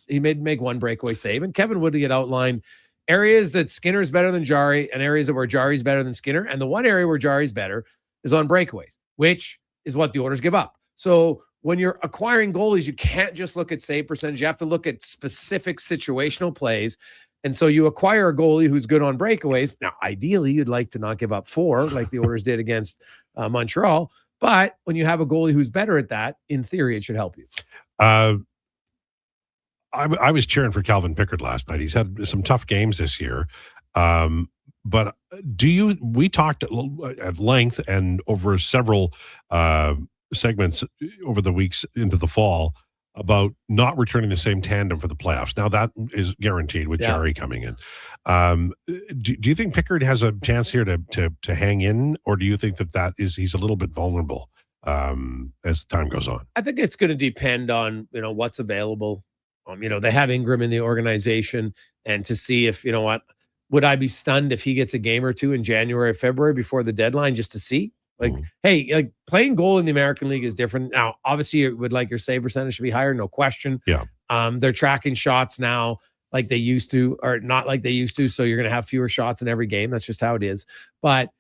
he made make one breakaway save. And Kevin Woodley had outlined areas that Skinner's better than Jarry and areas where Jarry's better than Skinner. And the one area where Jarry's better is on breakaways, which is what the Oilers give up. So when you're acquiring goalies, you can't just look at save percentage. You have to look at specific situational plays. And so you acquire a goalie who's good on breakaways. Now, ideally, you'd like to not give up 4 like the Oilers did against Montreal. But when you have a goalie who's better at that, in theory, it should help you. I was cheering for Calvin Pickard last night. He's had some tough games this year. But we talked at length and over several segments over the weeks into the fall about not returning the same tandem for the playoffs. Now that is guaranteed with Jarry coming in. Do you think Pickard has a chance here to hang in, or do you think that he's a little bit vulnerable as time goes on? I think it's going to depend on, you know, what's available. You know, they have Ingram in the organization, and to see if, you know what, would I be stunned if he gets a game or two in January or February before the deadline just to see? Like, hey, like playing goal in the American League is different. Now, obviously, you would like your save percentage to be higher, no question. Yeah. They're tracking shots now like they used to, or not like they used to. So you're going to have fewer shots in every game. That's just how it is. But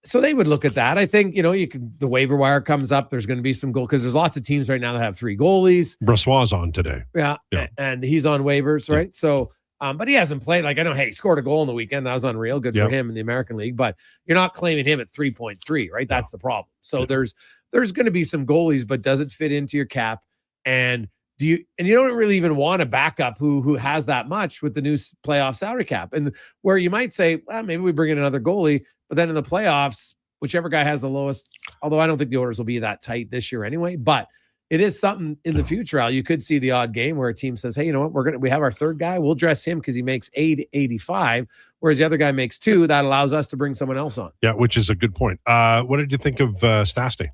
so they would look at that. I think, you know, the waiver wire comes up. There's going to be some goal because there's lots of teams right now that have 3 goalies. Brossois on today. Yeah. And he's on waivers, right? So, but he hasn't played. Like, I know, hey, he scored a goal in the weekend. That was unreal. Good for him in the American League. But you're not claiming him at 3.3, right? That's the problem. So there's going to be some goalies, but does it fit into your cap? And you don't really even want a backup who has that much with the new playoff salary cap. And where you might say, well, maybe we bring in another goalie, but then in the playoffs, whichever guy has the lowest, although I don't think the Oilers will be that tight this year anyway, but it is something in the future, Al. You could see the odd game where a team says, hey, you know what, we have our third guy. We'll dress him because he makes 85, whereas the other guy makes 2. That allows us to bring someone else on. Yeah, which is a good point. What did you think of Stastny?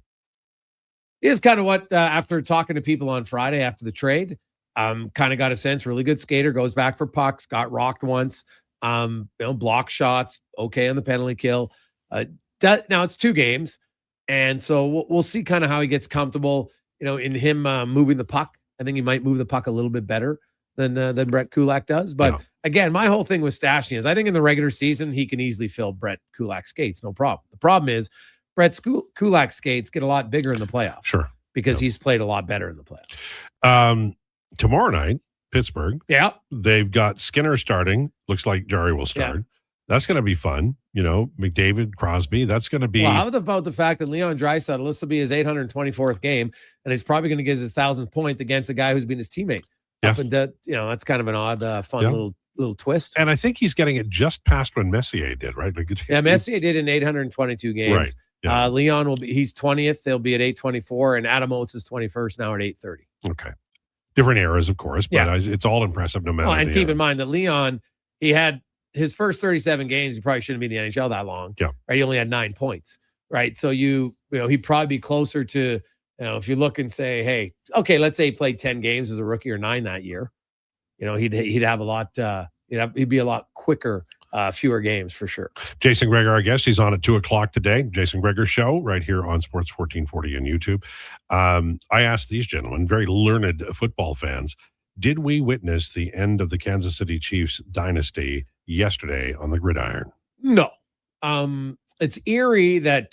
Is kind of what, after talking to people on Friday after the trade, kind of got a sense, really good skater, goes back for pucks, got rocked once, block shots, okay on the penalty kill. Now it's 2 games, and so we'll see kind of how he gets comfortable, you know, in him moving the puck. I think he might move the puck a little bit better than Brett Kulak does. But again, my whole thing with Stastny is I think in the regular season, he can easily fill Brett Kulak's skates, no problem. The problem is Brett Kulak's skates get a lot bigger in the playoffs. Sure. Because he's played a lot better in the playoffs. Tomorrow night, Pittsburgh. Yeah. They've got Skinner starting. Looks like Jarry will start. Yeah. That's going to be fun. You know, McDavid, Crosby. That's going to be. Well, how about the fact that Leon Draisaitl, this will be his 824th game, and he's probably going to get his 1,000th point against a guy who's been his teammate. Yeah. Up and that's kind of an odd, fun little twist. And I think he's getting it just past when Messier did, right? Messier did in 822 games. Right. Yeah. Leon he's 20th. They'll be at 824, and Adam Oates is 21st now at 830. Okay. Different eras, of course, but Yeah. it's all impressive no matter. Well, and the keep era. in mind that Leon, he had his first 37 games. He probably shouldn't be in the NHL that long. Yeah. Right. He only had 9 points. Right. So he'd probably be closer to, if you look and say, hey, okay, let's say he played 10 games as a rookie or 9 that year. He'd have a lot. He'd be a lot quicker. Fewer games for sure. Jason Krueger, our guest, he's on at 2:00 today. Jason Krueger Show right here on Sports 1440 on YouTube. I asked these gentlemen, very learned football fans, did we witness the end of the Kansas City Chiefs dynasty yesterday on the gridiron? No. It's eerie that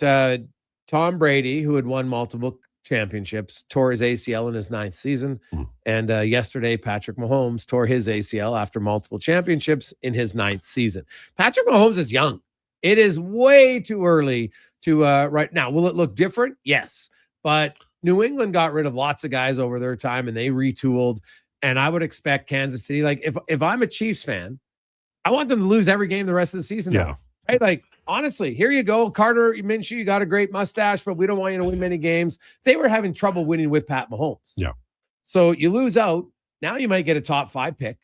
Tom Brady, who had won multiple championships, tore his ACL in his 9th season. And yesterday, Patrick Mahomes tore his ACL after multiple championships in his 9th season. Patrick Mahomes is young. It is way too early to right now. Will it look different? Yes. But New England got rid of lots of guys over their time and they retooled. And I would expect Kansas City, like if I'm a Chiefs fan, I want them to lose every game the rest of the season. Yeah. Right? Like, honestly, here you go. Carter Minshew, you got a great mustache, but we don't want you to win many games. They were having trouble winning with Pat Mahomes. Yeah. So you lose out. Now you might get a top 5 pick.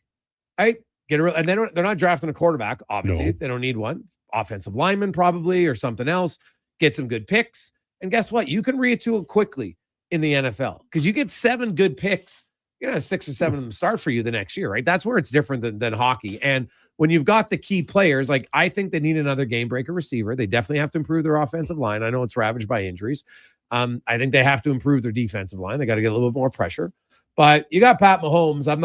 Right? And they're not drafting a quarterback, obviously. No. They don't need one. Offensive lineman, probably, or something else. Get some good picks. And guess what? You can retool quickly in the NFL because you get 7 good picks. You're going to have 6 or 7 of them start for you the next year, right? That's where it's different than hockey. And when you've got the key players, like I think they need another game breaker receiver. They definitely have to improve their offensive line. I know it's ravaged by injuries. I think they have to improve their defensive line. They got to get a little bit more pressure. But you got Pat Mahomes. I'm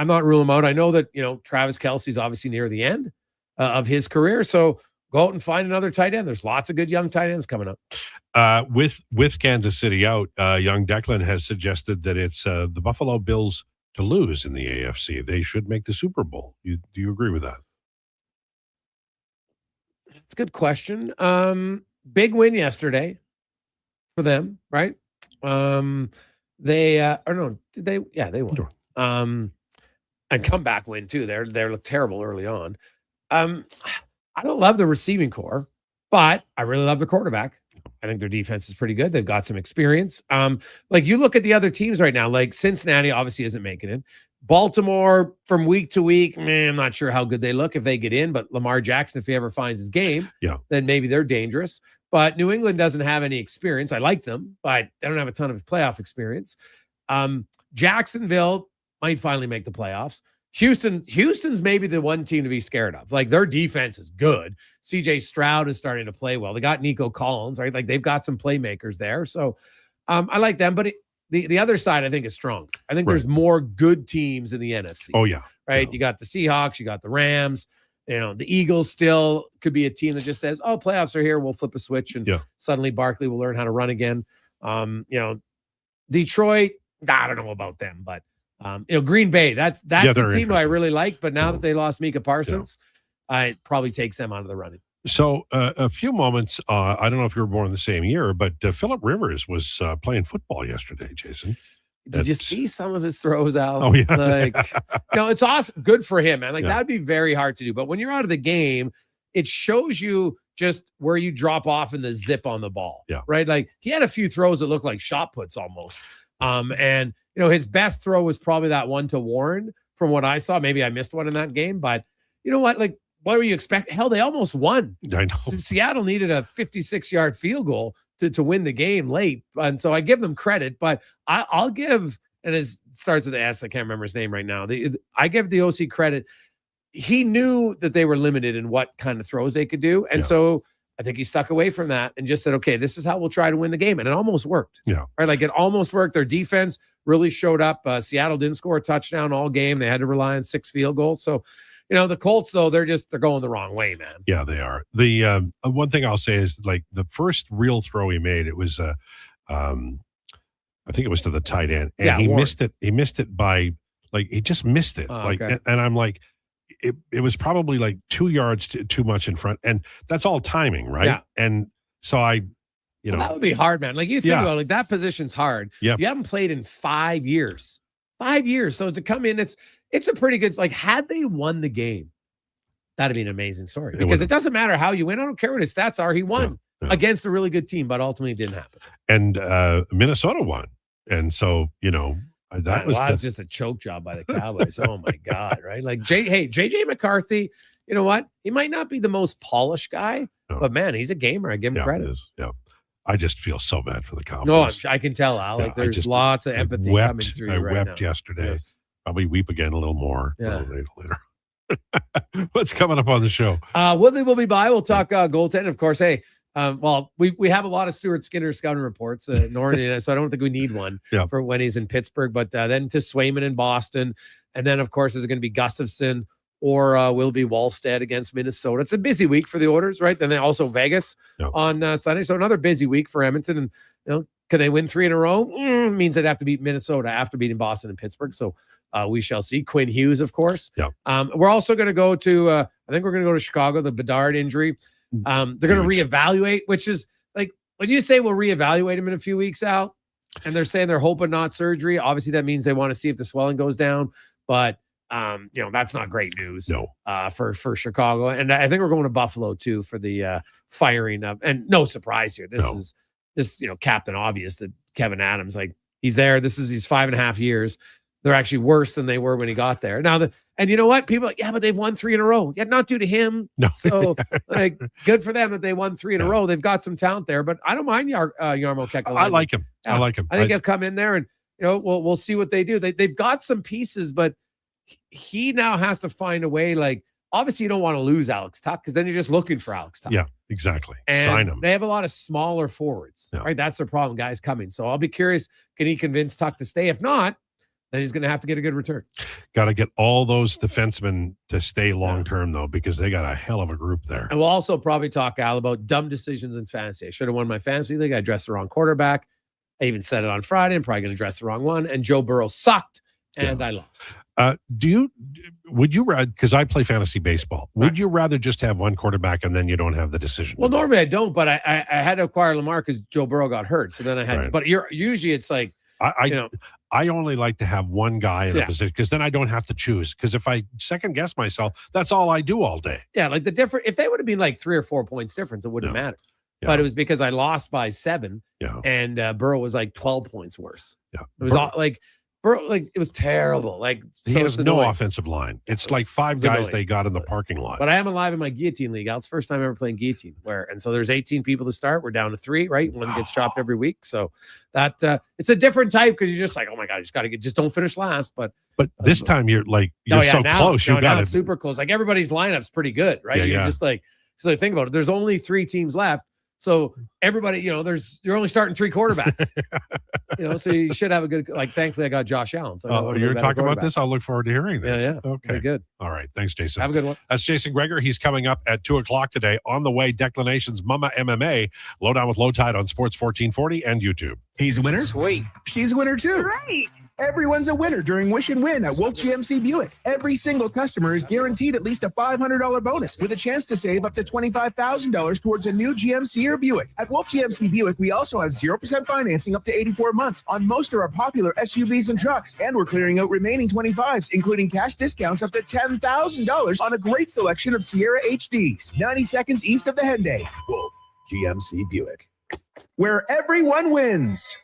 not ruling him out. I know that, Travis Kelce's obviously near the end of his career. So go out and find another tight end. There's lots of good young tight ends coming up. With Kansas City out, young Declan has suggested that it's the Buffalo Bills to lose in the AFC. They should make the Super Bowl. Do you agree with that? It's a good question. Big win yesterday for them, right? They won. And comeback win too. They looked terrible early on. I don't love the receiving core, but I really love the quarterback. I think their defense is pretty good. They've got some experience. Like you look at the other teams right now, like Cincinnati obviously isn't making it. Baltimore from week to week, I'm not sure how good they look if they get in, but Lamar Jackson, if he ever finds his game, then maybe they're dangerous. But New England doesn't have any experience. I like them, but they don't have a ton of playoff experience. Jacksonville might finally make the playoffs. Houston's maybe the one team to be scared of. Like their defense is good. CJ Stroud is starting to play well. They got Nico Collins, right? Like they've got some playmakers there. So I like them, but the other side I think is strong. I think there's more good teams in the NFC. Oh yeah. Right. You got the Seahawks, you got the Rams, the Eagles still could be a team that just says, oh, playoffs are here. We'll flip a switch. And suddenly Barkley will learn how to run again. Detroit, I don't know about them, but Green Bay, that's the team I really like. But now that they lost Micah Parsons, it probably takes them out of the running. So a few moments, I don't know if you were born the same year, but Phillip Rivers was playing football yesterday, Jason. Did you see some of his throws out? Oh, yeah. Like, it's awesome. Good for him, man. Like that'd be very hard to do. But when you're out of the game, it shows you just where you drop off in the zip on the ball. Yeah. Right. Like he had a few throws that looked like shot puts almost. And his best throw was probably that one to Warren from what I saw. Maybe I missed one in that game, but you know what? Like, what were you expecting? Hell, they almost won. I know. Seattle needed a 56-yard field goal to win the game late. And so I give them credit, but I'll give, and it starts with the S, I can't remember his name right now. I give the OC credit. He knew that they were limited in what kind of throws they could do. And so I think he stuck away from that and just said, okay, this is how we'll try to win the game. And it almost worked. Yeah. Right. Like it almost worked. Their defense really showed up. Seattle didn't score a touchdown all game. They had to rely on 6 field goals. So, the Colts, though, they're going the wrong way, man. Yeah, they are. The one thing I'll say is like the first real throw he made, it was, I think it was to the tight end. And he missed it. He missed it by, like, he just missed it. Okay. And I'm like, it was probably like 2 yards too much in front. And that's all timing, right? Yeah. And so Well, that would be hard, man. Like you think about it, like that position's hard. Yep. You haven't played in 5 years. 5 years. So to come in, it's a pretty good, like had they won the game, that'd be an amazing story because it doesn't matter how you win. I don't care what his stats are. He won against a really good team, but ultimately it didn't happen. And Minnesota won. And so, That was just a choke job by the Cowboys. Oh my God, right? Like JJ McCarthy, you know what? He might not be the most polished guy, but man, he's a gamer. I give him credit. I just feel so bad for the Cowboys. No, I can tell, Al. Like there's lots of empathy coming through you right now. I wept yesterday. Yes. Probably weep again a little more a little later. What's coming up on the show? Woodley will be by. We'll talk goaltending, of course. Hey, we have a lot of Stuart Skinner scouting reports, Norton, so I don't think we need one for when he's in Pittsburgh. But then to Swayman in Boston, and then of course is it going to be Gustafsson or will be Wallstead against Minnesota. It's a busy week for the Oilers, right? And then also Vegas on Sunday, so another busy week for Edmonton. And can they win 3 in a row? Means they'd have to beat Minnesota after beating Boston and Pittsburgh. So we shall see. Quinn Hughes, of course. We're also going to go to. I think we're going to go to Chicago. The Bedard injury. They're going to reevaluate, which is like when you say we'll reevaluate him in a few weeks out, and they're saying they're hoping not surgery. Obviously, that means they want to see if the swelling goes down, but that's not great news. For Chicago, and I think we're going to Buffalo too for the firing of. And no surprise here. This Captain Obvious that Kevin Adams, like he's there. He's 5.5 years. They're actually worse than they were when he got there. Now, and you know what? People are like, but they've won 3 in a row. Yeah, not due to him. No. So, like, good for them that they won 3 in a row. They've got some talent there, but I don't mind Jarmo Kekalainen. I like him. I like him. I think he'll come in there and, we'll see what they do. They've got some pieces, but he now has to find a way. Like, obviously, you don't want to lose Alex Tuch because then you're just looking for Alex Tuch. Yeah, exactly. And sign him. They have a lot of smaller forwards, right? That's the problem. Guys coming. So I'll be curious. Can he convince Tuch to stay? If not, then he's going to have to get a good return. Got to get all those defensemen to stay long-term, though, because they got a hell of a group there. And we'll also probably talk, Al, about dumb decisions in fantasy. I should have won my fantasy league. I dressed the wrong quarterback. I even said it on Friday. I'm probably going to dress the wrong one. And Joe Burrow sucked, and I lost. Would you rather, because I play fantasy baseball, would you rather just have one quarterback and then you don't have the decision? Well, normally I don't, but I had to acquire Lamar because Joe Burrow got hurt. So then I had to, but usually it's like, I only like to have one guy in a position because then I don't have to choose. Because if I second guess myself, that's all I do all day. Yeah, like if they would have been like 3 or 4 points difference, it wouldn't matter. Yeah. But it was because I lost by 7 and Burrow was like 12 points worse. Yeah. It was Burrow, like it was terrible. Like he has no offensive line. It's like 5 guys they got in the parking lot. But I am alive in my guillotine league. It's the first time ever playing guillotine. So there's 18 people to start. We're down to 3, right? One gets chopped every week. So that it's a different type because you're just like, oh my god, you just got to just don't finish last. But this time you're like so close. You got it super close. Like everybody's lineup's pretty good, right? Yeah, you're just like so. Think about it. There's only 3 teams left. So everybody, you're only starting 3 quarterbacks. So you should have a good. Like, thankfully, I got Josh Allen. So you're talking about this. I'll look forward to hearing this. Yeah. Okay. Very good. All right. Thanks, Jason. Have a good one. That's Jason Krueger. He's coming up at 2:00 today. On the way, Declanation's Mama MMA. Lowdown with Lowetide on Sports 1440 and YouTube. He's a winner. Sweet. She's a winner too. Right. Everyone's a winner during Wish and Win at Wolf GMC Buick. Every single customer is guaranteed at least a $500 bonus with a chance to save up to $25,000 towards a new GMC or Buick. At Wolf GMC Buick, we also have 0% financing up to 84 months on most of our popular SUVs and trucks. And we're clearing out remaining 25s, including cash discounts up to $10,000 on a great selection of Sierra HDs. 90 seconds east of the Henday. Wolf GMC Buick, where everyone wins.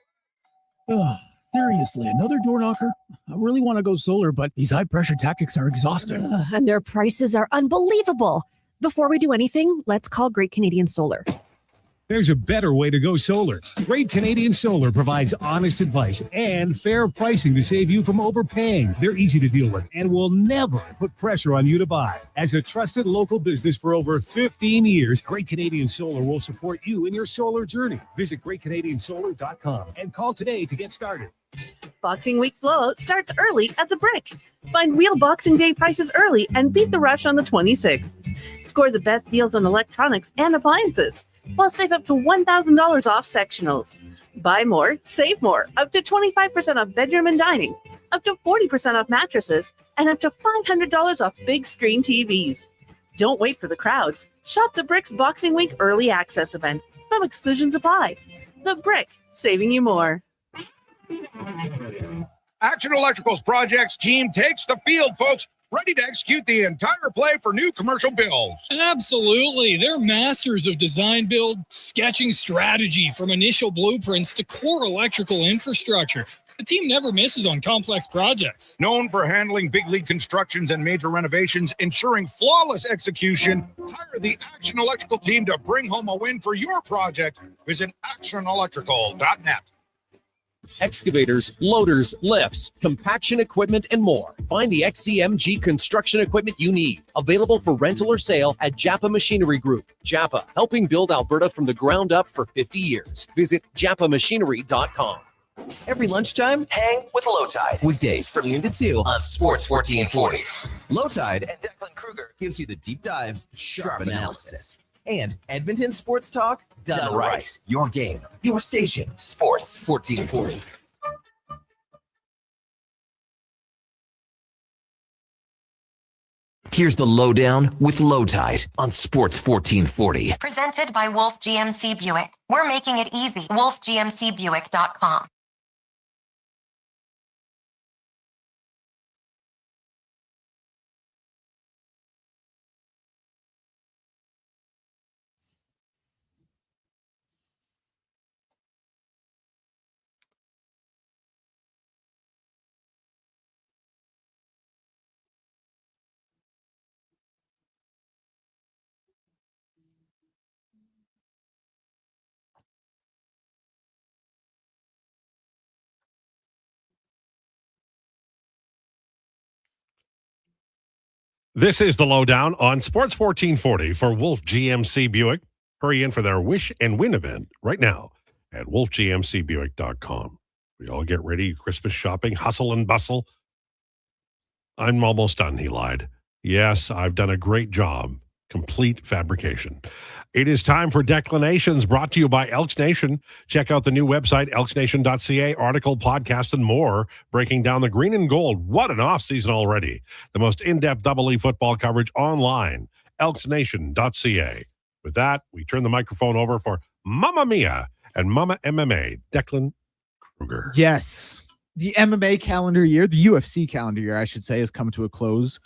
Seriously, another door knocker? I really want to go solar, but these high-pressure tactics are exhausting. And their prices are unbelievable. Before we do anything, let's call Great Canadian Solar. There's a better way to go solar. Great Canadian Solar provides honest advice and fair pricing to save you from overpaying. They're easy to deal with and will never put pressure on you to buy. As a trusted local business for over 15 years, Great Canadian Solar will support you in your solar journey. Visit GreatCanadianSolar.com and call today to get started. Boxing Week blowout starts early at the Brick. Find real Boxing Day prices early and beat the rush on the 26th. Score the best deals on electronics and appliances. Plus, save up to $1,000 off sectionals. Buy more, save more. Up to 25% off bedroom and dining. Up to 40% off mattresses. And up to $500 off big screen TVs. Don't wait for the crowds. Shop the Brick's Boxing Week Early Access event. Some exclusions apply. The Brick, saving you more. Action Electrical's projects team takes the field, folks. Ready to execute the entire play for new commercial builds. Absolutely. They're masters of design build, sketching strategy from initial blueprints to core electrical infrastructure. The team never misses on complex projects. Known for handling big league constructions and major renovations, ensuring flawless execution, hire the Action Electrical team to bring home a win for your project. Visit actionelectrical.net. Excavators, loaders, lifts, compaction equipment, and more. Find the XCMG construction equipment you need. Available for rental or sale at Japa Machinery Group. Japa, helping build Alberta from the ground up for 50 years. Visit japamachinery.com. Every lunchtime, hang with Lowetide. Weekdays from noon to 2 on Sports 1440. Lowetide and Declan Krueger gives you the deep dives, sharp analysis, and Edmonton sports talk done right. Your game, your station, Sports 1440. Here's the Lowdown with Lowetide on Sports 1440. Presented by Wolf GMC Buick. We're making it easy. WolfGMCBuick.com. This is the Lowdown on Sports 1440 for Wolf GMC Buick. Hurry in for their Wish and Win event right now at wolfgmcbuick.com. We all get ready, Christmas shopping, hustle and bustle. I'm almost done, he lied. Yes, I've done a great job. Complete fabrication. It is time for Declinations, brought to you by Elks Nation. Check out the new website, elksnation.ca, article, podcast, and more, breaking down the green and gold. What an off-season already. The most in-depth Double E football coverage online, elksnation.ca. With that, we turn the microphone over for Mamma Mia and Mama MMA, Declan Krueger. Yes. The MMA calendar year, the UFC calendar year, I should say, has come to a close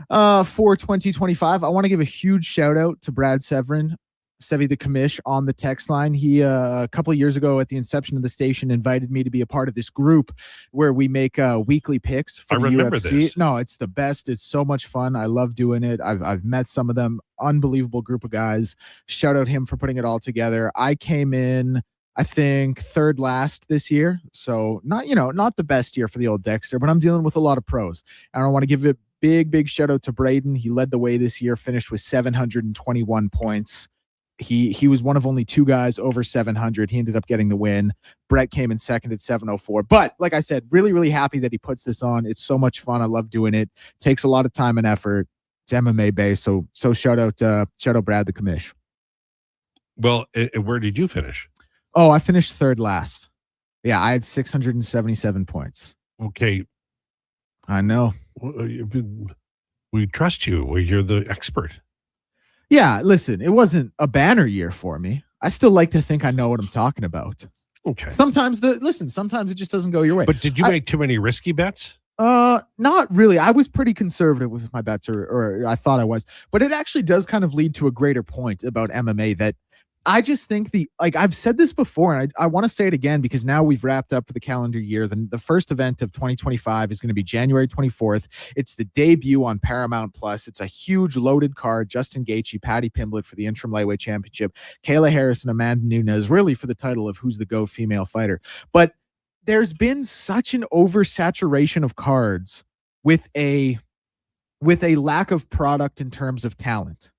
for 2025. I want to give a huge shout out to Brad Severin, Sevi the Commish, on the text line. He, a couple of years ago at the inception of the station, invited me to be a part of this group where we make weekly picks for the UFC. This. No, it's the best. It's so much fun. I love doing it. I've met some of them. Unbelievable group of guys. Shout out him for putting it all together. I came in, I think, third last this year. So not the best year for the old Dexter, but I'm dealing with a lot of pros. And I want to give a big shout out to Braden. He led the way this year, finished with 721 points. He was one of only two guys over 700. He ended up getting the win. Brett came in second at 704. But like I said, really happy that he puts this on. It's so much fun. I love doing it. Takes a lot of time and effort. It's MMA based. So shout out Brad the Commish. Well, where did you finish? Oh, I finished third last. Yeah, I had 677 points. Okay. I know. We trust you. You're the expert. Yeah, listen, it wasn't a banner year for me. I still like to think I know what I'm talking about. Okay. Sometimes it just doesn't go your way. But did you make too many risky bets? Not really. I was pretty conservative with my bets, or I thought I was. But it actually does kind of lead to a greater point about MMA that I just think I've said this before, and I want to say it again because now we've wrapped up for the calendar year. The first event of 2025 is going to be January 24th. It's the debut on Paramount Plus. It's a huge loaded card. Justin Gaethje, Patty Pimblett for the interim lightweight championship, Kayla Harris and Amanda Nunes really for the title of who's the GOAT female fighter. But there's been such an oversaturation of cards with a lack of product in terms of talent.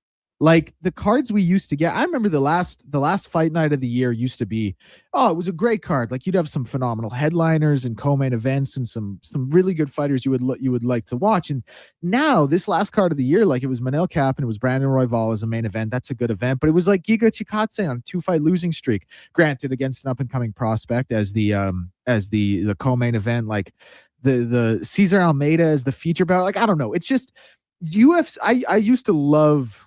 Like the cards we used to get, I remember the last fight night of the year used to be, it was a great card. Like you'd have some phenomenal headliners and co-main events and some really good fighters you would like to watch. And now this last card of the year, like it was Manel Cap and it was Brandon Royval as a main event. That's a good event, but it was like Giga Chikadze on a 2-fight losing streak, granted against an up and coming prospect as the co-main event, like the Cesar Almeida as the feature bout. Like I don't know, it's just UFC. I used to love.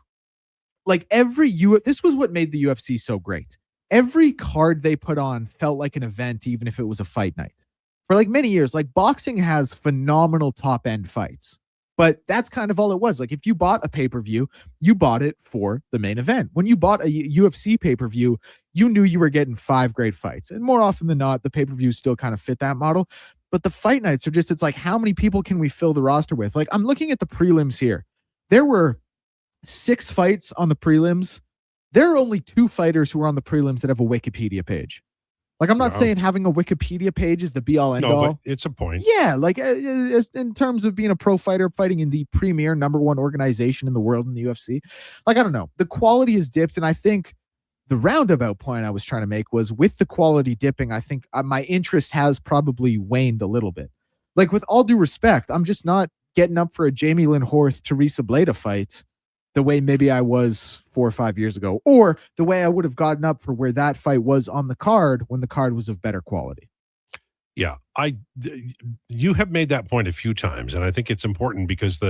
Like this was what made the UFC so great. Every card they put on felt like an event, even if it was a fight night. For like many years, like boxing has phenomenal top end fights. But that's kind of all it was. Like if you bought a pay-per-view, you bought it for the main event. When you bought a UFC pay-per-view, you knew you were getting 5 great fights. And more often than not, the pay-per-views still kind of fit that model. But the fight nights are just, it's like, how many people can we fill the roster with? Like I'm looking at the prelims here. There were 6 fights on the prelims. There are only 2 fighters who are on the prelims that have a Wikipedia page. Like, I'm not saying having a Wikipedia page is the be-all, end-all. No, but it's a point. Yeah, like in terms of being a pro fighter fighting in the premier #1 organization in the world in the UFC, like, I don't know. The quality has dipped, and I think the roundabout point I was trying to make was with the quality dipping, I think my interest has probably waned a little bit. Like, with all due respect, I'm just not getting up for a Jamie Lynn Horth, Teresa Bleda fight the way maybe I was 4 or 5 years ago, or the way I would have gotten up for where that fight was on the card when the card was of better quality. Yeah, you have made that point a few times, and I think it's important because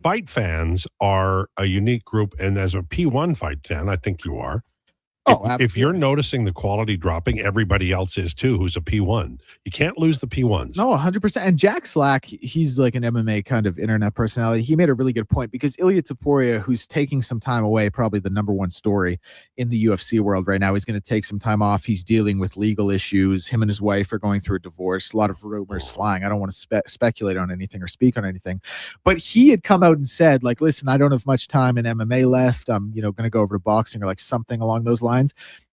fight fans are a unique group, and as a P1 fight fan, I think you are. If you're noticing the quality dropping, everybody else is too, who's a P1. You can't lose the P1s. No, 100%. And Jack Slack, he's like an MMA kind of internet personality. He made a really good point because Ilya Topuria, who's taking some time away, probably the #1 story in the UFC world right now, he's going to take some time off. He's dealing with legal issues. Him and his wife are going through a divorce. A lot of rumors flying. I don't want to speculate on anything or speak on anything. But he had come out and said, like, listen, I don't have much time in MMA left. I'm, going to go over to boxing or like something along those lines.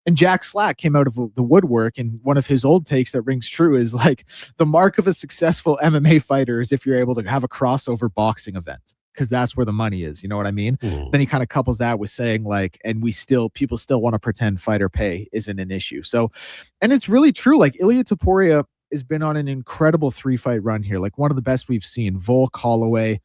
And Jack Slack came out of the woodwork, and one of his old takes that rings true is like the mark of a successful MMA fighter is if you're able to have a crossover boxing event, because that's where the money is. You know what I mean? Then he kind of couples that with saying like, and people still want to pretend fighter pay isn't an issue. So, and it's really true. Like Ilya Topuria has been on an incredible 3-fight run here, like one of the best we've seen. Volk, Holloway,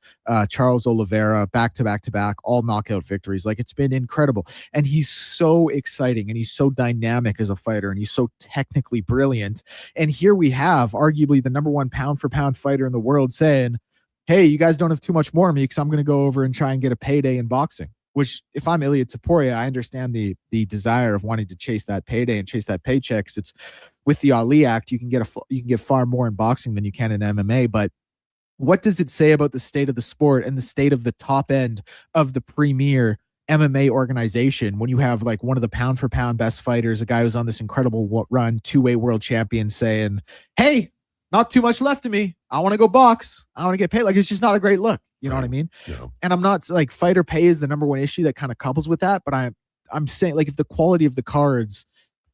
Charles Oliveira, back to back, all knockout victories. Like it's been incredible. And he's so exciting and he's so dynamic as a fighter and he's so technically brilliant. And here we have arguably the #1 pound for pound fighter in the world saying, hey, you guys don't have too much more of me because I'm going to go over and try and get a payday in boxing. Which, if I'm Ilya Topuria, I understand the desire of wanting to chase that payday and chase that paycheck. It's with the Ali Act, you can get far more in boxing than you can in MMA. But what does it say about the state of the sport and the state of the top end of the premier MMA organization when you have like one of the pound for pound best fighters, a guy who's on this incredible run, 2-way world champion, saying, "Hey, not too much left of me. I want to go box. I want to get paid." Like it's just not a great look. You know what I mean? Yeah. And I'm not like fighter pay is the #1 issue that kind of couples with that. But I'm saying like if the quality of the cards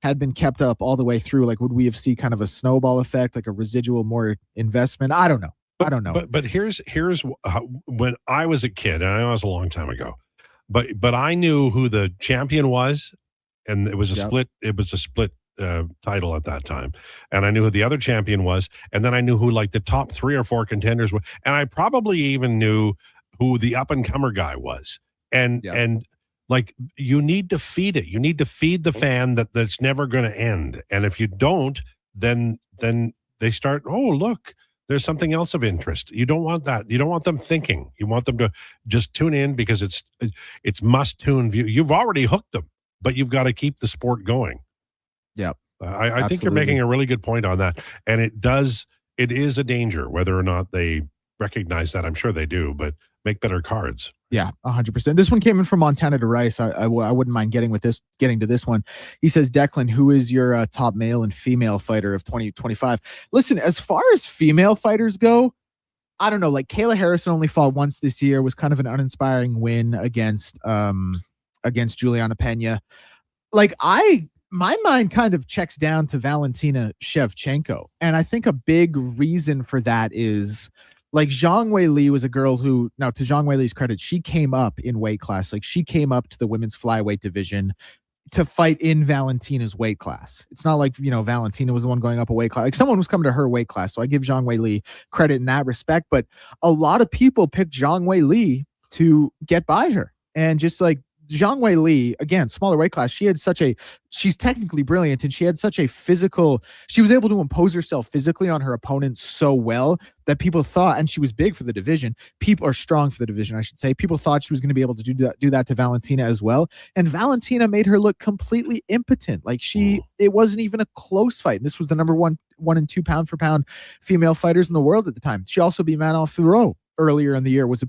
had been kept up all the way through, like would we have seen kind of a snowball effect, like a residual more investment? I don't know. I don't know. But here's when I was a kid, and I know it was a long time ago, but I knew who the champion was, and it was a split. It was a split title at that time, and I knew who the other champion was, and then I knew who like the top 3 or 4 contenders were, and I probably even knew who the up and comer guy was, and like you need to feed it. You need to feed the fan that's never going to end, and if you don't, then they start. Oh, look, there's something else of interest. You don't want that. You don't want them thinking. You want them to just tune in because it's must tune view. You've already hooked them, but you've got to keep the sport going. Yeah, I think you're making a really good point on that. And it is a danger whether or not they recognize that. I'm sure they do, but make better cards. Yeah, 100%. This one came in from Montana to Rice. I wouldn't mind getting to this one. He says, Declan, who is your top male and female fighter of 2025? Listen, as far as female fighters go, I don't know. Like Kayla Harrison only fought once this year, was kind of an uninspiring win against Juliana Pena. Like my mind kind of checks down to Valentina Shevchenko. And I think a big reason for that is like Zhang Weili was a girl who, now to Zhang Weili's credit, she came up in weight class. Like she came up to the women's flyweight division to fight in Valentina's weight class. It's not like, Valentina was the one going up a weight class. Like someone was coming to her weight class. So I give Zhang Weili credit in that respect. But a lot of people picked Zhang Weili to get by her. And just like Zhang Wei Li, again, smaller weight class, she's technically brilliant, and she had such a she was able to impose herself physically on her opponent so well that people thought, and she was big for the division, people are strong for the division, I should say, people thought she was going to be able to do that to Valentina as well. And Valentina made her look completely impotent. Like it wasn't even a close fight. And this was the number one and 2 pound for pound female fighters in the world at the time. She also beat Manon Fiorot earlier in the year, was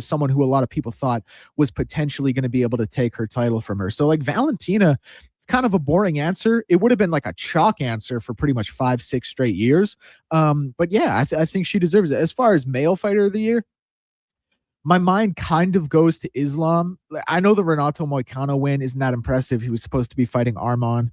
someone who a lot of people thought was potentially going to be able to take her title from her. So like Valentina, it's kind of a boring answer. It would have been like a chalk answer for pretty much 5-6 straight years. But yeah, I think she deserves it. As far as male fighter of the year, my mind kind of goes to Islam. I know the Renato Moicano win isn't that impressive. He was supposed to be fighting Arman.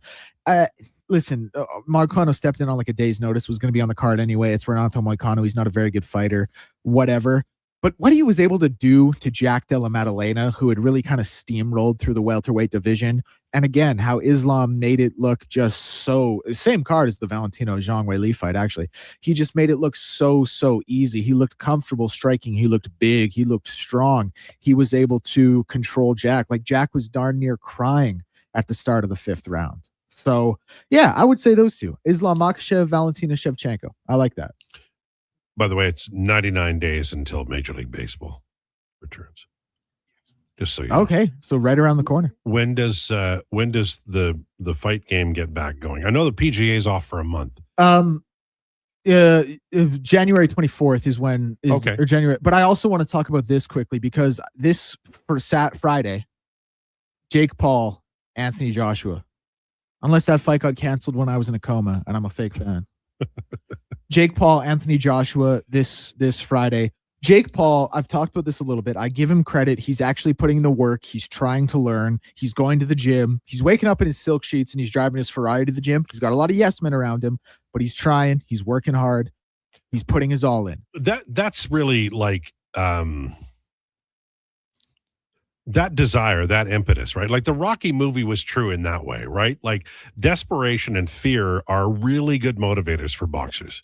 Listen, Moicano stepped in on like a day's notice, was going to be on the card anyway. It's Renato Moicano. He's not a very good fighter, whatever. But what he was able to do to Jack Della Maddalena, who had really kind of steamrolled through the welterweight division, and again, how Islam made it look just so, same card as the Valentino Zhang Wei Li fight, actually. He just made it look so easy. He looked comfortable striking. He looked big. He looked strong. He was able to control Jack. Like Jack was darn near crying at the start of the 5th round. So, yeah, I would say those two. Islam Makhachev, Valentina Shevchenko. I like that. By the way, it's 99 days until Major League Baseball returns. Just so you know. Okay, so right around the corner. When does the fight game get back going? I know the PGA is off for a month. January 24th is when okay. Or January. But I also want to talk about this quickly because this for Friday, Jake Paul, Anthony Joshua. Unless that fight got canceled when I was in a coma and I'm a fake fan. Jake Paul, Anthony Joshua this Friday. Jake Paul, I've talked about this a little bit. I give him credit. He's actually putting in the work. He's trying to learn. He's going to the gym. He's waking up in his silk sheets and he's driving his Ferrari to the gym. He's got a lot of yes men around him, but he's trying. He's working hard. He's putting his all in. That's really like that desire, that impetus, right? Like the Rocky movie was true in that way, right? Like desperation and fear are really good motivators for boxers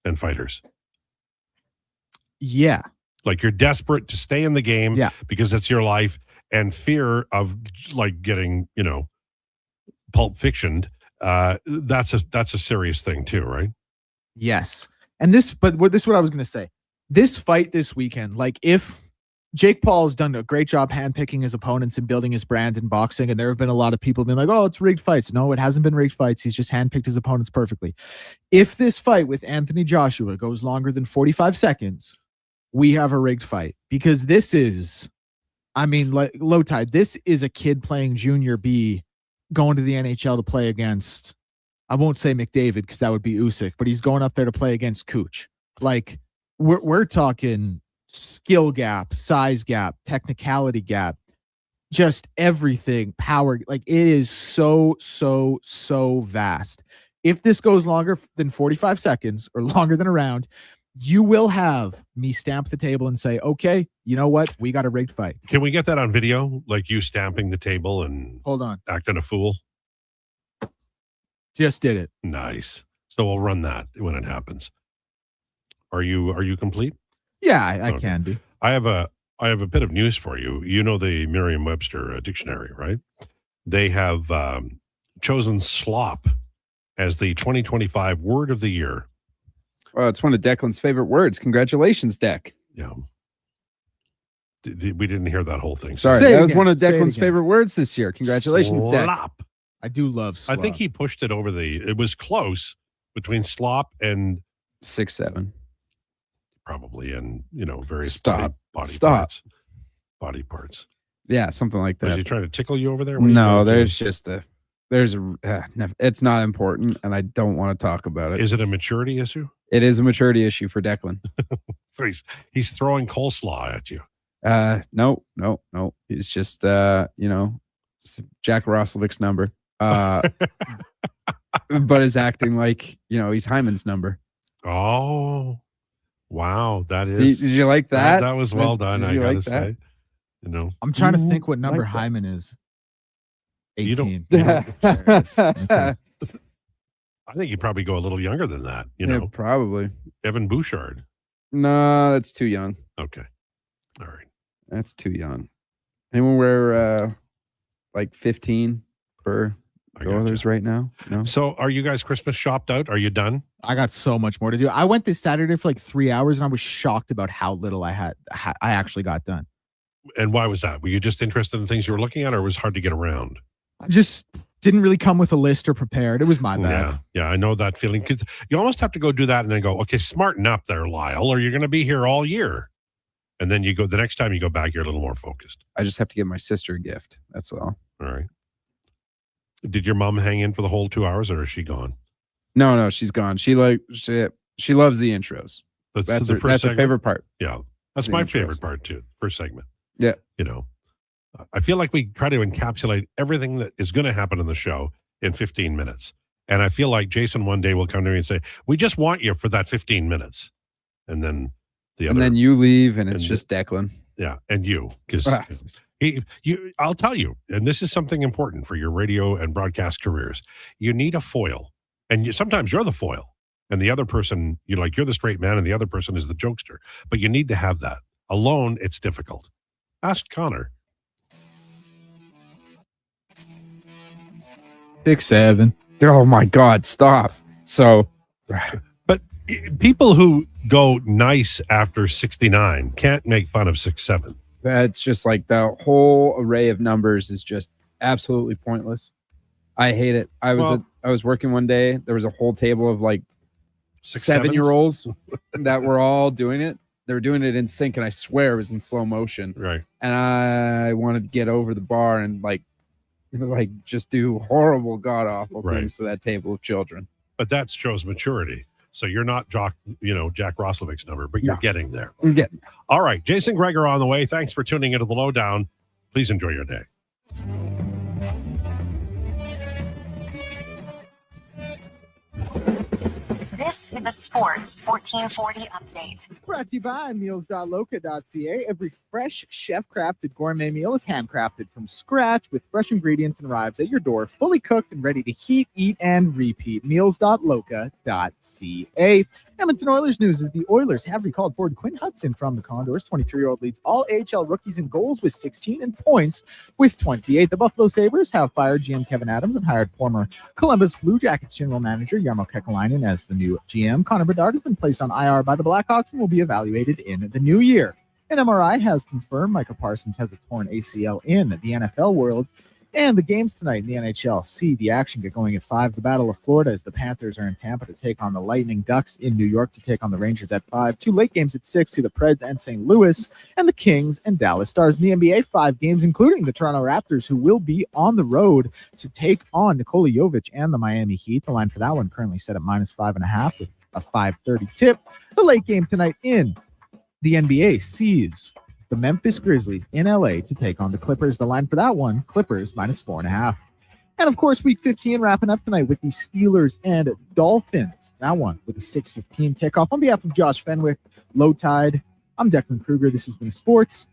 and fighters. Yeah. Like you're desperate to stay in the game because that's your life, and fear of like getting, Pulp Fictioned. That's a serious thing too, right? Yes. And this is what I was going to say. This fight this weekend, like if Jake Paul has done a great job handpicking his opponents and building his brand in boxing. And there have been a lot of people being like, oh, it's rigged fights. No, it hasn't been rigged fights. He's just handpicked his opponents perfectly. If this fight with Anthony Joshua goes longer than 45 seconds, we have a rigged fight. Because this is, like Lowetide, this is a kid playing junior B going to the NHL to play against, I won't say McDavid because that would be Usyk, but he's going up there to play against Cooch. Like, we're talking skill gap, size gap, technicality gap, just everything, power. Like it is so vast. If this goes longer than 45 seconds or longer than a round, you will have me stamp the table and say, okay, you know what? We got a rigged fight. Can we get that on video? Like you stamping the table and hold on, acting a fool? Just did it. Nice. So we'll run that when it happens. Are you complete? Yeah, I can be. I have a bit of news for you. You know the Merriam-Webster dictionary, right? They have chosen slop as the 2025 word of the year. Well, it's one of Declan's favorite words. Congratulations, Deck. Yeah. We didn't hear that whole thing. Sorry, that was one of Declan's favorite words this year. Congratulations, Deck. Slop. I do love slop. I think he pushed it over it was close between slop and 6'7". Probably, and various body parts. Yeah, something like that. Was he trying to tickle you over there? No, it's not important, and I don't want to talk about it. Is it a maturity issue? It is a maturity issue for Declan. So he's throwing coleslaw at you. No. It's just Jack Roslovich's number. But is acting like he's Hyman's number. Oh. Wow, that is. Did you like that? That was well done. I gotta say, I'm trying to think what number Hyman is. 18. I think you'd probably go a little younger than that. Yeah, probably. Evan Bouchard. No, that's too young. Okay, all right. That's too young. Anyone wear like 15 for the Oilers right now? No. So are you guys Christmas shopped out? Are you done? I got so much more to do. I went this Saturday for like 3 hours and I was shocked about how little I actually got done. And why was that? Were you just interested in things you were looking at, or it was hard to get around? I just didn't really come with a list or prepared. It was my bad. Yeah, I know that feeling, because you almost have to go do that and then go, okay, smarten up there, Lyle, or you're going to be here all year. And then you go, the next time you go back, you're a little more focused. I just have to give my sister a gift. That's all. All right. Did your mom hang in for the whole 2 hours, or is she gone? No, she's gone. She loves the intros. That's her favorite part. Yeah, that's my favorite part too. First segment. Yeah. You know, I feel like we try to encapsulate everything that is going to happen in the show in 15 minutes. And I feel like Jason one day will come to me and say, we just want you for that 15 minutes. And then then you leave and it's just Declan. Yeah. And you, because I'll tell you, and this is something important for your radio and broadcast careers. You need a foil. And sometimes you're the foil. And the other person, you're the straight man and the other person is the jokester. But you need to have that. Alone, it's difficult. Ask Connor. 6'7". Oh my God, stop. So, but people who go nice after 69 can't make fun of 6'7". That's just like the whole array of numbers is just absolutely pointless. I hate it. I was working one day. There was a whole table of like 7-year-olds that were all doing it. They were doing it in sync, and I swear it was in slow motion. Right. And I wanted to get over the bar and like just do horrible, god awful things to that table of children. But that shows maturity. So you're not Jack Roslovic's number, but you're getting there. I'm getting there. All right, Jason Krueger on the way. Thanks for tuning into the Lowdown. Please enjoy your day. This is a Sports 1440 update. Brought to you by meals.loca.ca. Every fresh chef-crafted gourmet meal is handcrafted from scratch with fresh ingredients and arrives at your door, fully cooked and ready to heat, eat, and repeat. Meals.loca.ca. Edmonton Oilers news is the Oilers have recalled forward Quinn Hudson from the Condors. 23-year-old leads all AHL rookies in goals with 16 and points with 28. The Buffalo Sabres have fired GM Kevin Adams and hired former Columbus Blue Jackets general manager Jarmo Kekalainen as the new GM. Connor Bedard has been placed on IR by the Blackhawks and will be evaluated in the new year. An MRI has confirmed Micah Parsons has a torn ACL in the NFL world. And the games tonight in the NHL see the action get going at 5. The Battle of Florida as the Panthers are in Tampa to take on the Lightning. Ducks in New York to take on the Rangers at 5. 2 late games at 6 see the Preds and St. Louis, and the Kings and Dallas Stars. In the NBA, 5 games, including the Toronto Raptors, who will be on the road to take on Nikola Jovic and the Miami Heat. The line for that one currently set at -5.5 with a 5:30 tip. The late game tonight in the NBA sees the Memphis Grizzlies in LA to take on the Clippers. The line for that one, Clippers -4.5. And of course, week 15 wrapping up tonight with the Steelers and Dolphins. That one with a 6:15 kickoff. On behalf of Josh Fenwick, Lowetide, I'm Declan Krueger. This has been Sports